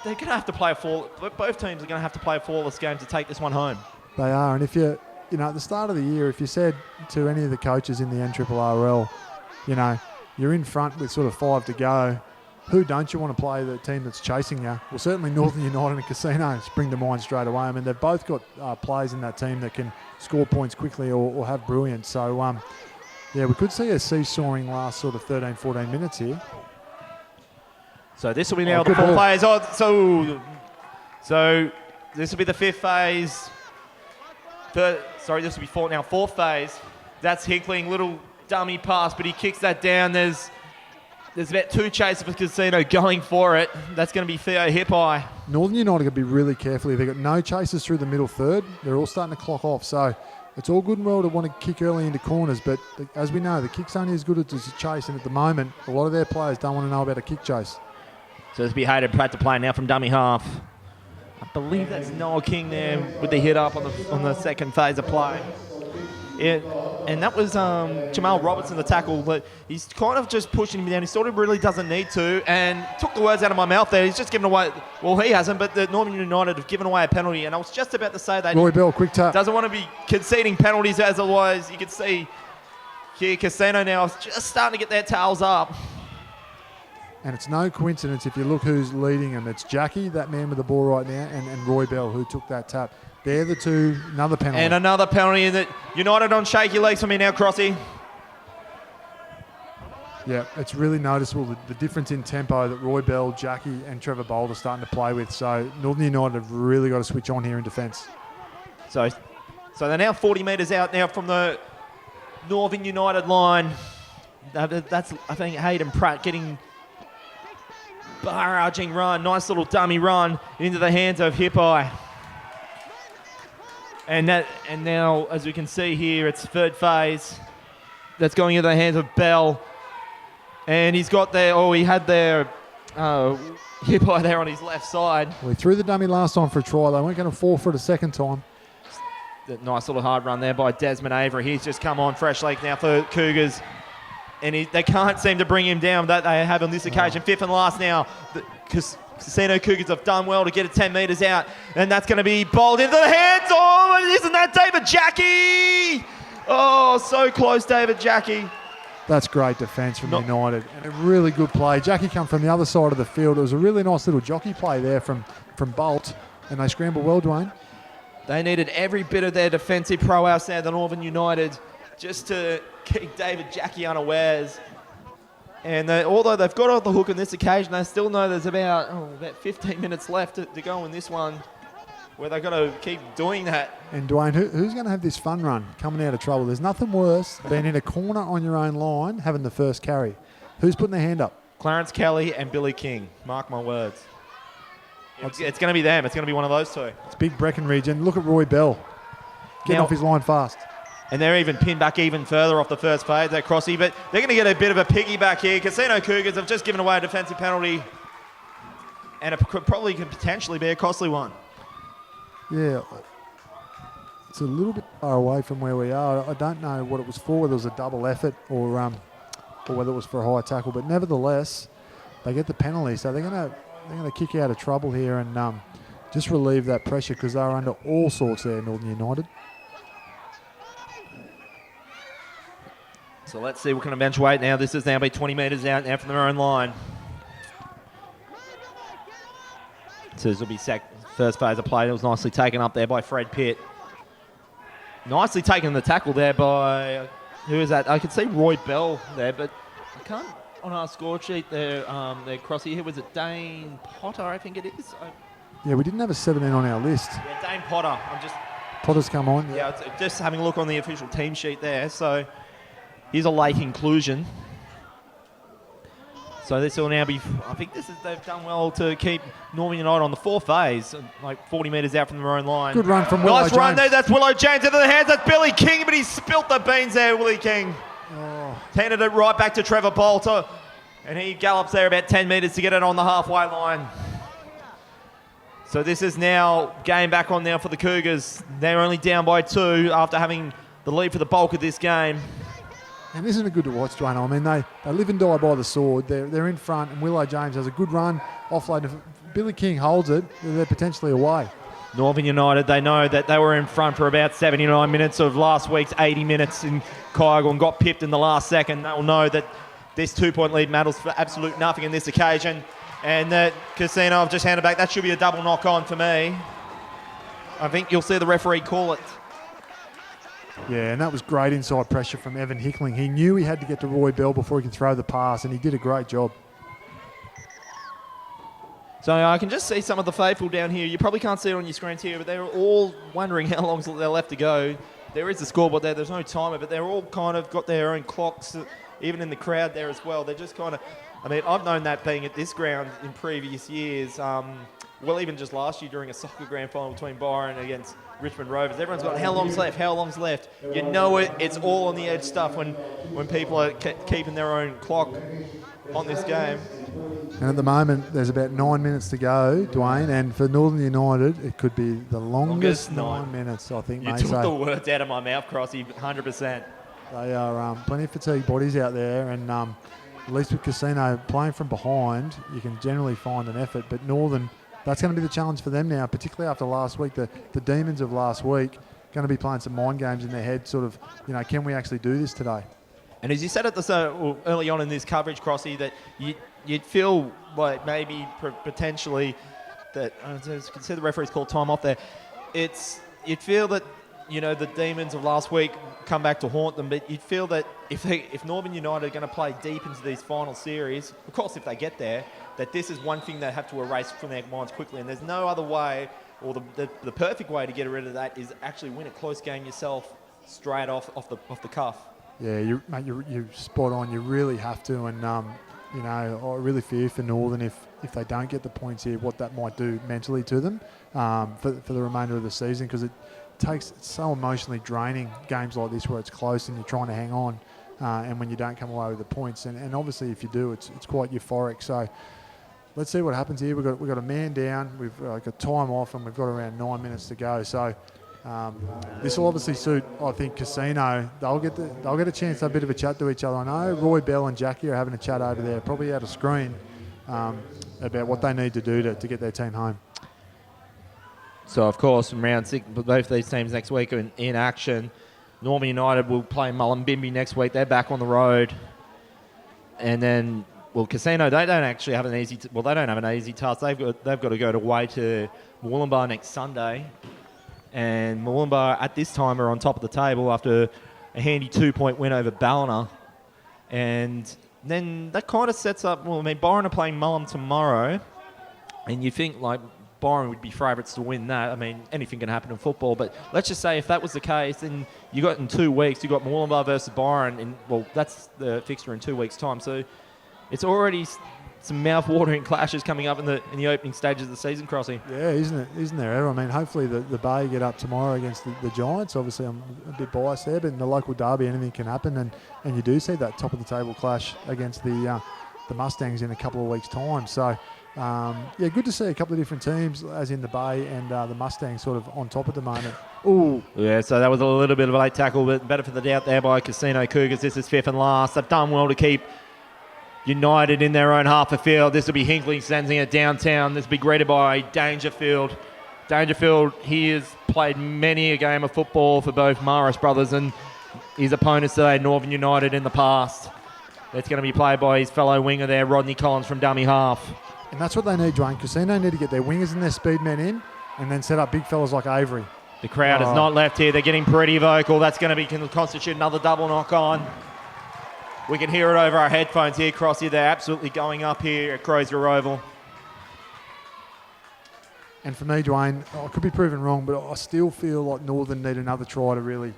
they're going to have to play both teams are going to have to play a flawless game to take this one home. They are, and if you know, at the start of the year, if you said to any of the coaches in the NRRRL, you know, you're in front with sort of 5 to go, who don't you want to play, the team that's chasing you? Well, certainly Northern United and Casino spring to mind straight away. I mean, they've both got players in that team that can score points quickly or have brilliance. So, yeah, we could see a seesawing last sort of 13, 14 minutes here. So this will be now the 4 players. So this will be the 5th phase. This will be 4th phase. That's Hickling, little dummy pass, but he kicks that down. There's about 2 chases for Casino going for it. That's going to be Theo Hippi. Northern United got to be really careful here. They've got no chases through the middle third. They're all starting to clock off. So it's all good and well to want to kick early into corners, but as we know, the kick's only as good as a chase, and at the moment, a lot of their players don't want to know about a kick chase. So this will be Hayden Pratt to play now from dummy half. I believe that's Noah King there with the hit up on the second phase of play. And that was Jamal Robertson, the tackle. But he's kind of just pushing him down. He sort of really doesn't need to, and took the words out of my mouth there. He's just given away. Well, he hasn't, but the Northern United have given away a penalty. And I was just about to say that. Roy Bell, quick tap. Doesn't want to be conceding penalties, as otherwise you can see here Casino now is just starting to get their tails up. And it's no coincidence if you look who's leading them. It's Jackie, that man with the ball right now, and Roy Bell, who took that tap. They're the two. Another penalty. And another penalty. And United on shaky legs for me now, Crossy. Yeah, it's really noticeable the difference in tempo that Roy Bell, Jackie and Trevor Bold are starting to play with. So Northern United have really got to switch on here in defence. So they're now 40 metres out now from the Northern United line. That's, I think, Hayden Pratt getting barraging run. Nice little dummy run into the hands of Hippi. And now, as we can see here, it's 3rd phase. That's going into the hands of Bell. And he's got he had their Hippi there on his left side. Well, he threw the dummy last time for a try. They weren't going to fall for it a second time. Nice little hard run there by Desmond Avery. He's just come on fresh leg now for Cougars. And they can't seem to bring him down that they have on this occasion. 5th and last now. Because Casino Cougars have done well to get it 10 metres out. And that's going to be bowled into the hands. Oh, isn't that David Jackie? Oh, so close, David Jackie. That's great defence from United. And a really good play. Jackie come from the other side of the field. It was a really nice little jockey play there from Bolt. And they scrambled well, Dwayne. They needed every bit of their defensive prowess there, the Northern United, just to keep David Jackie unawares. And although they've got off the hook on this occasion, they still know there's about 15 minutes left to go in this one, where they've got to keep doing that. And Dwayne, who's going to have this fun run coming out of trouble? There's nothing worse than in a corner on your own line having the first carry. Who's putting their hand up? Clarence Kelly and Billy King. Mark my words. It's going to be them. It's going to be one of those two. It's big Breckenridge. And look at Roy Bell getting off his line fast. And they're even pinned back even further off the first phase, they're Crossy, but they're going to get a bit of a piggyback here. Casino Cougars have just given away a defensive penalty, and it probably could potentially be a costly one. Yeah, it's a little bit far away from where we are. I don't know what it was for, whether it was a double effort or whether it was for a high tackle, but nevertheless, they get the penalty, so they're going to kick out of trouble here and just relieve that pressure because they're under all sorts there, Northern United. So let's see what can eventuate now. This is now be 20 metres out now from their own line. So this will be first phase of play. It was nicely taken up there by Fred Pitt. Nicely taken the tackle there by, who is that? I can see Roy Bell there, but I can't, on our score sheet, their Crozier here, was it Dane Potter, I think it is? Yeah, we didn't have a 17 on our list. Yeah, Dane Potter. Potter's come on. Yeah, it's just having a look on the official team sheet there. So here's a late inclusion. So this will now be, I think they've done well to keep Northern United on the 4th phase, like 40 metres out from their own line. Good run from Willow Nice James. run there, that's Willow James into the hands, that's Billy King, but he spilt the beans there, Willie King. Oh. Handed it right back to Trevor Bolter, and he gallops there about 10 metres to get it on the halfway line. So this is now game back on now for the Cougars. They're only down by 2 after having the lead for the bulk of this game. And isn't it good to watch, Dwayne? I mean, they live and die by the sword. They're in front, and Willow James has a good run, offload. If Billy King holds it, they're potentially away. Northern United, they know that they were in front for about 79 minutes of last week's 80 minutes in Cougars and got pipped in the last second. They'll know that this 2-point lead matters for absolute nothing in this occasion. And that Casino, I've just handed back. That should be a double knock-on for me. I think you'll see the referee call it. Yeah, and that was great inside pressure from Evan Hickling. He knew he had to get to Roy Bell before he could throw the pass, and he did a great job. So I can just see some of the faithful down here. You probably can't see it on your screens here, but they're all wondering how long they're left to go. There is a scoreboard there. There's no timer, but they're all kind of got their own clocks, even in the crowd there as well. They're just kind of... I mean, I've known that being at this ground in previous years. Well, even just last year during a soccer grand final between Byron against Richmond Rovers. Everyone's got, how long's left, how long's left? You know it, it's all on the edge stuff when people are keeping their own clock on this game. And at the moment, there's about 9 minutes to go, Dwayne, and for Northern United, it could be the longest 9 minutes, I think, You took the words out of my mouth, Crossy, 100%. They are plenty of fatigued bodies out there, and at least with Casino playing from behind, you can generally find an effort. But Northern, that's going to be the challenge for them now, particularly after last week. The Demons of last week going to be playing some mind games in their head, sort of, can we actually do this today? And as you said at the early on in this coverage, Crossy, that you'd feel like maybe potentially that, consider the referee's called time off there, you'd feel that, the Demons of last week come back to haunt them, but you'd feel that if Northern United are going to play deep into these final series, of course if they get there, that this is one thing they have to erase from their minds quickly, and there's no other way, or the perfect way to get rid of that is actually win a close game yourself straight off the cuff. Yeah, you're spot on. You really have to, and I really fear for Northern if they don't get the points here, what that might do mentally to them for the remainder of the season, because it's so emotionally draining games like this where it's close and you're trying to hang on, and when you don't come away with the points, and obviously if you do, it's quite euphoric. So let's see what happens here. We've got a man down, we've got time off, and we've got around 9 minutes to go. So this will obviously suit, I think, Casino. They'll get a chance to have a bit of a chat to each other. I know Roy Bell and Jackie are having a chat over there, probably out of screen, about what they need to do to get their team home. So, of course, in round 6, both these teams next week are in action. Northern United will play Mullumbimby next week. They're back on the road. And then, Casino, they don't actually have an easy... they don't have an easy task. They've got to go away to Mooloolaba next Sunday. And Mooloolaba, at this time, are on top of the table after a handy 2-point win over Ballina. And then that kind of sets up... Byron are playing Mullum tomorrow. And you think, Byron would be favourites to win that. I mean, anything can happen in football. But let's just say if that was the case, then you got in 2 weeks, you got Mooloolaba versus Byron. That's the fixture in 2 weeks' time. So it's already some mouth-watering clashes coming up in the opening stages of the season, Crossy. Yeah, isn't there ever? I mean, hopefully the Bay get up tomorrow against the Giants. Obviously, I'm a bit biased there, but in the local derby, anything can happen. And you do see that top-of-the-table clash against the Mustangs in a couple of weeks' time. So... good to see a couple of different teams, as in the Bay and the Mustangs, sort of on top at the moment. Ooh. Yeah, so that was a little bit of a late tackle, but better for the doubt there by Casino Cougars. This is 5th and last. They've done well to keep United in their own half of field. This will be Hinckley sending it downtown. This will be greeted by Dangerfield. Dangerfield, he has played many a game of football for both Morris brothers and his opponents today, Northern United, in the past. That's going to be played by his fellow winger there, Rodney Collins from dummy half. And that's what they need, Dwayne. Casino need to get their wingers and their speed men in and then set up big fellas like Avery. The crowd has not left here. They're getting pretty vocal. That's going to constitute another double knock-on. We can hear it over our headphones here, Crozier. They're absolutely going up here at Crozier Oval. And for me, Dwayne, I could be proven wrong, but I still feel like Northern need another try to really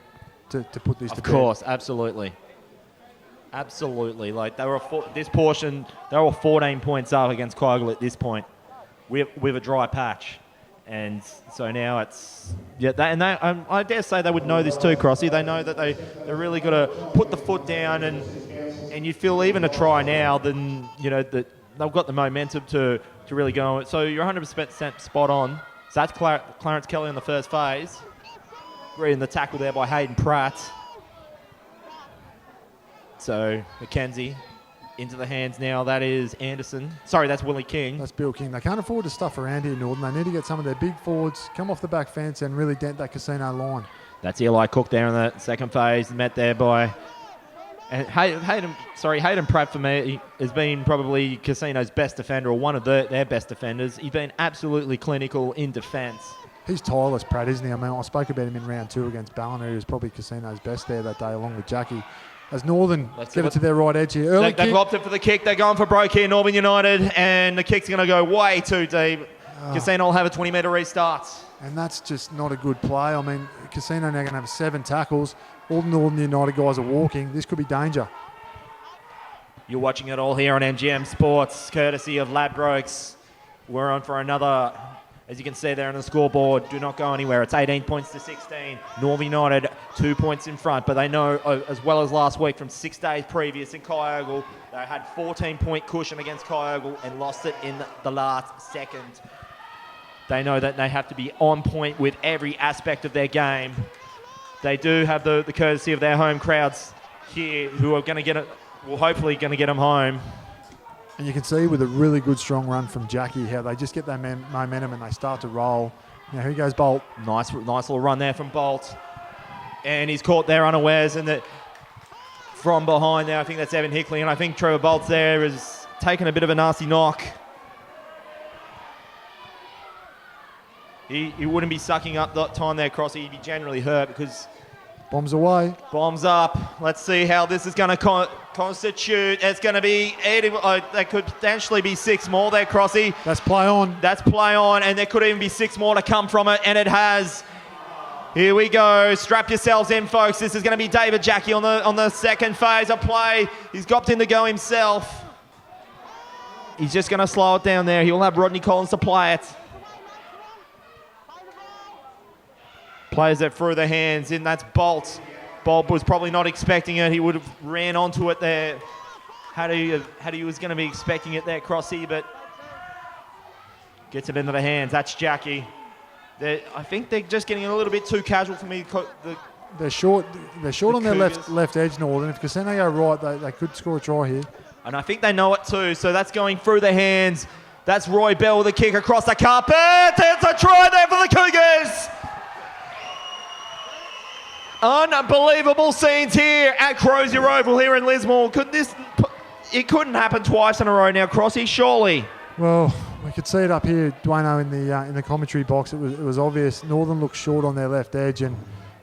to put this to bed. Of course, absolutely. Absolutely. Like, they were this portion, they were 14 points up against Cougars at this point with a dry patch. And so now it's, I dare say they would know this too, Crossy. They know that they're really got to put the foot down, and you feel even a try now, then, that they've got the momentum to really go on. So you're 100% spot on. So that's Clarence Kelly in the first phase. Reading the tackle there by Hayden Pratt. So Mackenzie into the hands now. That is Anderson. Sorry, that's Willie King. That's Bill King. They can't afford to stuff around here, Northern. They need to get some of their big forwards, come off the back fence and really dent that Casino line. That's Eli Cook there in the second phase, met there by... And Hayden Pratt for me has been probably Casino's best defender, or one of their best defenders. He's been absolutely clinical in defence. He's tireless, Pratt, isn't he? I mean, I spoke about him in round 2 against Ballina, who was probably Casino's best there that day, along with Jackie. As Northern get it to their right edge here. They've opted for the kick. They're going for broke here, Northern United, and the kick's going to go way too deep. Casino will have a 20-metre restart. And that's just not a good play. I mean, Casino now going to have 7 tackles. All the Northern United guys are walking. This could be danger. You're watching it all here on MGM Sports, courtesy of Ladbrokes. We're on for another, as you can see there on the scoreboard. Do not go anywhere. It's 18 points to 16. Northern United 2 points in front, but they know, as well as last week from 6 days previous in Kyogle, they had 14-point cushion against Kyogle and lost it in the last second. They know that they have to be on point with every aspect of their game. They do have the courtesy of their home crowds here, who are going to get it, well, hopefully going to get them home. And you can see with a really good strong run from Jackie how they just get that momentum and they start to roll. Now here goes Bolt. Nice little run there from Bolt. And he's caught there unawares, and that from behind there, I think that's Evan Hickley, and I think Trevor Bolt's there has taken a bit of a nasty knock. He wouldn't be sucking up that time there, Crossy. He'd be generally hurt because... Bombs away. Bombs up. Let's see how this is going to constitute. It's going to be... there could potentially be 6 more there, Crossy. That's play on. That's play on, and there could even be 6 more to come from it, and it has. Here we go. Strap yourselves in, folks. This is going to be David Jackie on the second phase of play. He's got in to go himself. He's just going to slow it down there. He'll have Rodney Collins to play it. Plays it through the hands, and that's Bolt. Bolt was probably not expecting it. He would have ran onto it there had he was going to be expecting it there, Crossy, but gets it into the hands. That's Jackie. I think they're just getting a little bit too casual for me. They're short on their left edge, Northern. If Casino go right, they could score a try here. And I think they know it too, so that's going through the hands. That's Roy Bell with a kick across the carpet. It's a try there for the Cougars. Unbelievable scenes here at Crozier Oval here in Lismore. It couldn't happen twice in a row now, Crossy, surely. Well, we could see it up here, Dwayno, in the commentary box. It was obvious. Northern looked short on their left edge, and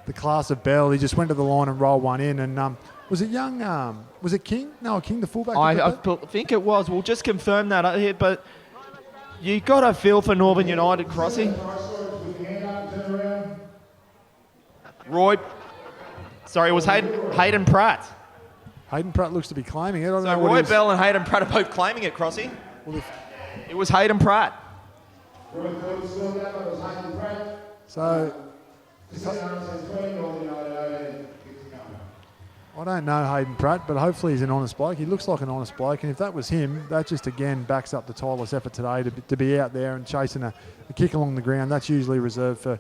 the class of Bell, he just went to the line and rolled one in. And was it Young? Was it King? No, King, the fullback. I think it was. We'll just confirm that here, but you got a feel for Northern United, Crossy. Sorry, it was Hayden Pratt. Hayden Pratt looks to be claiming it. I don't so know what Roy Bell and Hayden Pratt are both claiming it, Crossy. Well, it was Hayden Pratt. So, I don't know Hayden Pratt, but hopefully he's an honest bloke. He looks like an honest bloke, and if that was him, that just again backs up the tireless effort today to be out there and chasing a kick along the ground. That's usually reserved for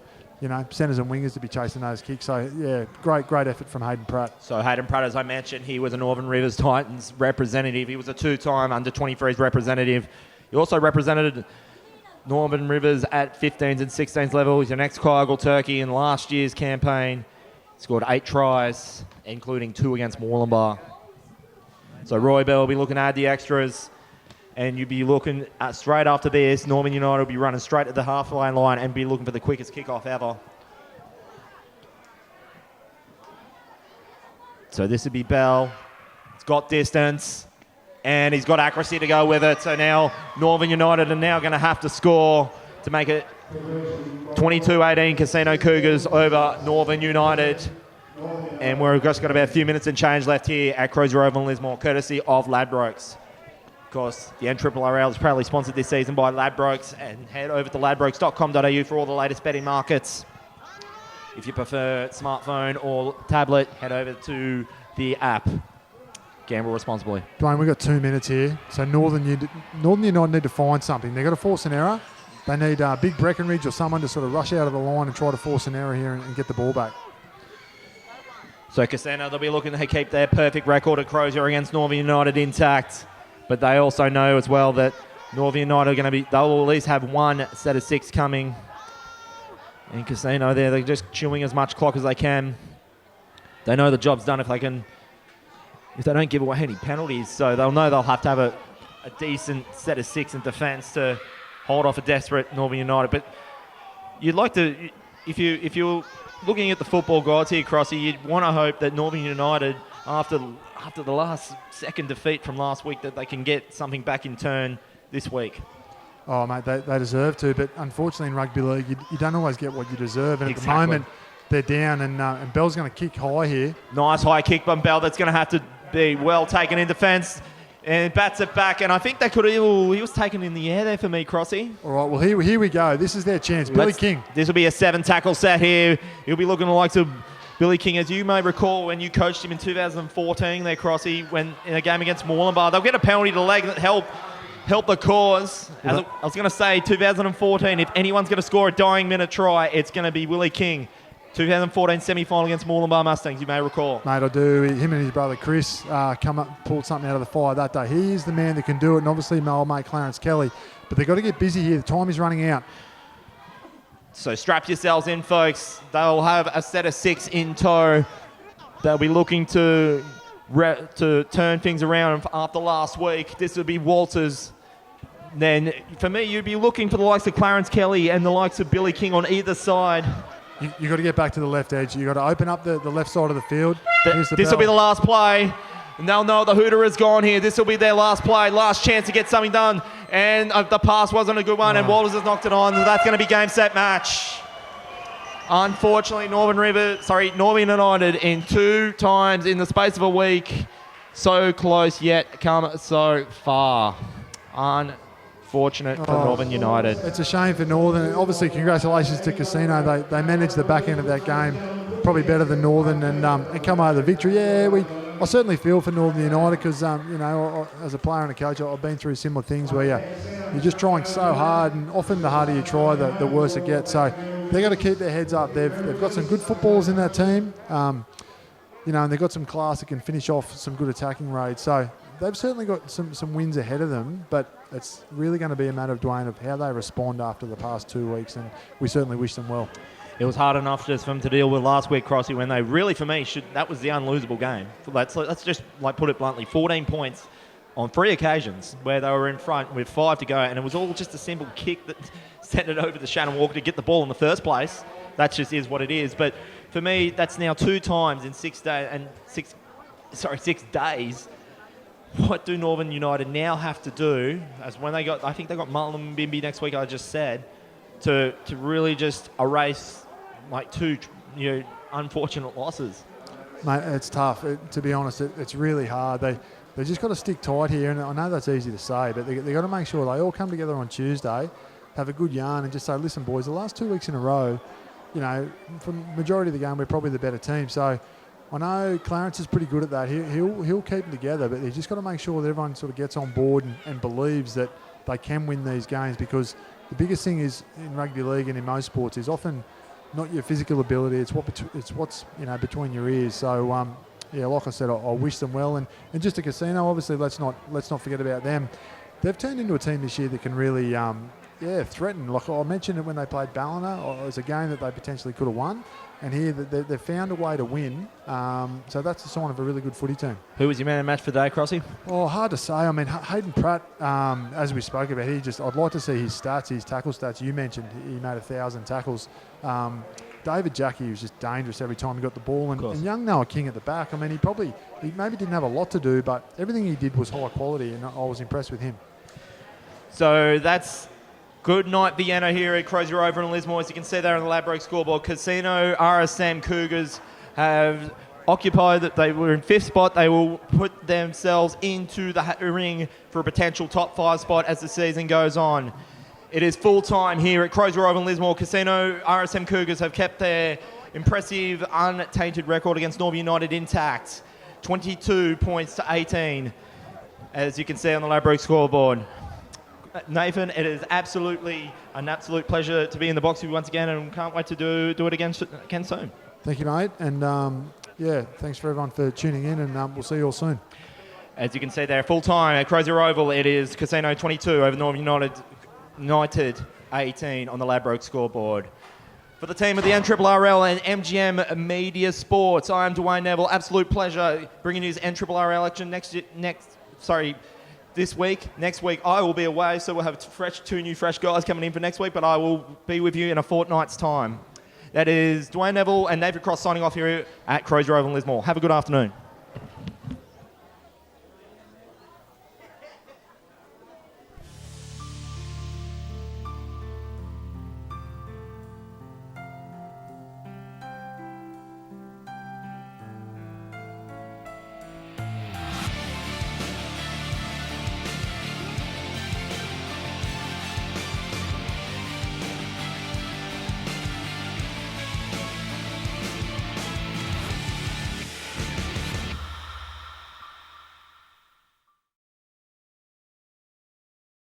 centres and wingers to be chasing those kicks. So, yeah, great effort from Hayden Pratt. So, Hayden Pratt, as I mentioned, he was a Northern Rivers Titans representative. He was a 2-time under-23s representative. He also represented Northern Rivers at 15s and 16s level. He's an ex-Kyogle Turkey in last year's campaign. Scored 8 tries, including 2 against Moorlambar. So, Roy Bell will be looking to add the extras. And you'll be looking at straight after this, Northern United will be running straight at the halfway line and be looking for the quickest kickoff ever. So this would be Bell. He's got distance, and he's got accuracy to go with it. So now Northern United are now going to have to score to make it 22-18 Casino Cougars over Northern United. And we've just got about a few minutes and change left here at Crozier Oval in Lismore, courtesy of Ladbrokes. Of course, the NRRRL is proudly sponsored this season by Ladbrokes, and head over to ladbrokes.com.au for all the latest betting markets. If you prefer smartphone or tablet, head over to the app. Gamble responsibly. Dwayne, we've got 2 minutes here. So Northern United need to find something. They've got to force an error. They need Big Breckenridge or someone to sort of rush out of the line and try to force an error here and get the ball back. So Casino, they'll be looking to keep their perfect record at Crozier against Northern United intact. But they also know as well that Northern United are going to be, they'll at least have one set of 6 coming. And Casino there, they're just chewing as much clock as they can. They know the job's done if they don't give away any penalties. So they'll know they'll have to have a decent set of 6 in defence to hold off a desperate Northern United. But you'd like to, if you're looking at the football gods here, Crossy, you'd want to hope that Northern United, after the last second defeat from last week, that they can get something back in turn this week. Oh, mate, they deserve to. But unfortunately in rugby league, you don't always get what you deserve. And Exactly. At the moment, they're down, and Bell's going to kick high here. Nice high kick by Bell. That's going to have to be well taken in defence. And bats it back. And I think they could have... He was taken in the air there for me, Crossy. All right, well, here we go. This is their chance. Billy King. This will be a 7-tackle set here. He'll be looking the likes of Billy King, as you may recall, when you coached him in 2014 there, Crossy, when in a game against Moreland. They'll get a penalty to leg that help the cause. As I was going to say, 2014, if anyone's going to score a dying minute try, it's going to be Willie King. 2014 semi-final against Moreland Mustangs, you may recall. Mate, I do. Him and his brother Chris pulled something out of the fire that day. He is the man that can do it, and obviously my old mate Clarence Kelly. But they've got to get busy here. The time is running out. So strap yourselves in, folks. They'll have a set of 6 in tow. They'll be looking to turn things around after last week. This would be Walters. Then, for me, you'd be looking for the likes of Clarence Kelly and the likes of Billy King on either side. You got to get back to the left edge. You got to open up the left side of the field. This will be the last play. And they'll know the hooter is gone here. This will be their last play, last chance to get something done. And the pass wasn't a good one, and Walters has knocked it on. So that's going to be game, set, match. Unfortunately, Northern United in 2 times in the space of a week. So close, yet come so far. Unfortunate for Northern United. It's a shame for Northern. Obviously, congratulations to Casino. They managed the back end of that game probably better than Northern and come out of the victory. Yeah, I certainly feel for Northern United because, as a player and a coach, I've been through similar things where you're just trying so hard, and often the harder you try, the worse it gets. So they've got to keep their heads up. They've got some good footballers in that team, and they've got some class that can finish off some good attacking raids. So they've certainly got some wins ahead of them, but it's really going to be a matter of, Dwayne, of how they respond after the past 2 weeks, and we certainly wish them well. It was hard enough just for them to deal with last week, Crossy, when they really, for me, that was the unlosable game. Let's just put it bluntly, 14 points on 3 occasions where they were in front with 5 to go, and it was all just a simple kick that sent it over to Shannon Walker to get the ball in the first place. That just is what it is. But for me, that's now 2 times in 6 days. What do Northern United now have to do, as when I think they got Mullumbimby next week, I just said, to really just erase 2 unfortunate losses? Mate, it's tough. To be honest, it's really hard. They just got to stick tight here, and I know that's easy to say, but they got to make sure they all come together on Tuesday, have a good yarn, and just say, listen, boys, the last 2 weeks in a row, for the majority of the game, we're probably the better team. So I know Clarence is pretty good at that. He'll keep them together, but they've just got to make sure that everyone sort of gets on board and believes that they can win these games, because the biggest thing is in rugby league and in most sports is often not your physical ability, it's what's between your ears. So like I said, I wish them well, and just a Casino, obviously let's not forget about them. They've turned into a team this year that can really threaten. Like I mentioned it when they played Ballina, it was a game that they potentially could have won, and here they've found a way to win. So that's a sign of a really good footy team. Who was your man of the match for the day, Crossy? Oh, hard to say. I mean, Hayden Pratt, as we spoke about, I'd like to see his stats, his tackle stats. You mentioned he made 1,000 tackles. David Jackie was just dangerous every time he got the ball. And young Noah King at the back, I mean, he maybe didn't have a lot to do, but everything he did was high quality, and I was impressed with him. So that's good night Vienna here at Crozier over in Lismore. As you can see there on the Ladbrokes scoreboard, Casino RSM Cougars have occupied that. They were in 5th spot. They will put themselves into the ring for a potential top 5 spot as the season goes on. It is full time here at Crozier over in Lismore. Casino RSM Cougars have kept their impressive untainted record against Northern United intact. 22 points to 18, as you can see on the Ladbrokes scoreboard. Nathan, it is absolutely an absolute pleasure to be in the box with you once again, and can't wait to do it again soon. Thank you, mate. And thanks for everyone for tuning in, and we'll see you all soon. As you can see there, full time at Crozier Oval, it is Casino 22 over Northern United 18 on the Ladbrokes scoreboard. For the team of the NRRRL and MGM Media Sports, I am Dwayne Neville. Absolute pleasure bringing you this NRRRL action this week. Next week I will be away, so we'll have 2 new fresh guys coming in for next week, but I will be with you in a fortnight's time. That is Dwayne Neville and David Cross signing off here at Crozier Oval in Lismore. Have a good afternoon.